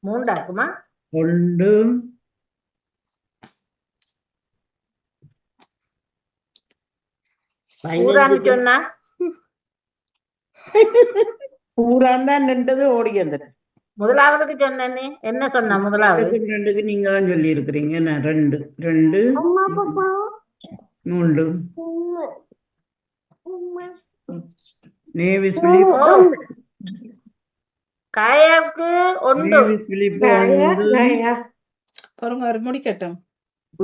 3 ஆக்குமா? 1 ஊரான்னு சொன்னா பூரான் தான் நின்றது ஓடி வந்துட்டு. முதலாவதுக்கு சொன்னேனே, என்ன சொன்னா முதலாவது? 2க்கு நீங்க தான் சொல்லி இருக்கிறீங்க. 2 3 நேவிஸ் பிலிப் காயாவுக்கு 1. நேவிஸ் பிலிப் 1 பாருங்க அவர் முடிக்கட்டும்.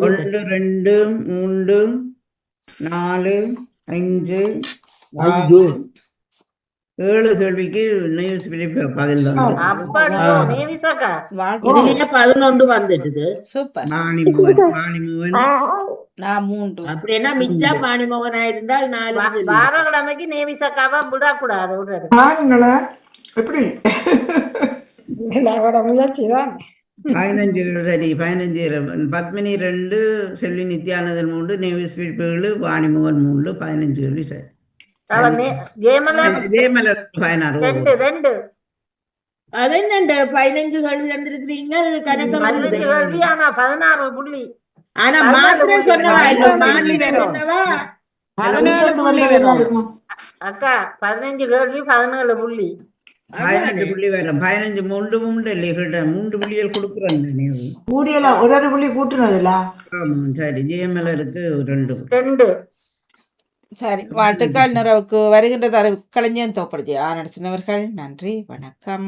1 2 3 4 5 6 7 கேள்விக்கு நேவிஸ் பிலிப் பதில் தான். அப்படியோ நேவிசாக்கா? இதுலயே 11 வந்துட்டுது. சூப்பர். வாணிமோகன் நான் 3. அப்படின்னா மிச்சா பாணிமோகனா இருந்தால் 4. வாரக்கிழமைக்கு நேவிசாக்காவா விடக்கூடாது. பாருங்களா எப்படி அவரோட முயற்சி தான் 15 சரி. 15 பத்மினி 2 செல்வி நித்யானந்தன் 3 நேவிஸ் பிலிப் 7 வாணிமோகன் 3 15 கேள்வி சரி. ஜெயமலர் 16 2 அது என்ன 15 கேள்வி வந்திருக்கிறீங்க கணக்கு 15 கேள்வி, ஆனா 16 புள்ளி. ஆனா மாத்திரம் சொன்னவா இல்ல மாறி சொன்னவா? 17 புள்ளி வரும். அக்கா 15 கேள்வி 17 புள்ளி. 18 புள்ளி வரும். 15 3 இல்லையே கேட்ட 3 புள்ளிகள் கொடுக்குறேன். கூடியல ஒரு புள்ளி கூட்டுனதுல. ஆமா சரி. ஜெயமலருக்கு 2 சரி. வாழ்த்துக்கள். நிறைவுக்கு வருகின்ற தரவு களஞ்சியம் தோப்படுத்தி ஆனடிச்சினவர்கள். நன்றி, வணக்கம்.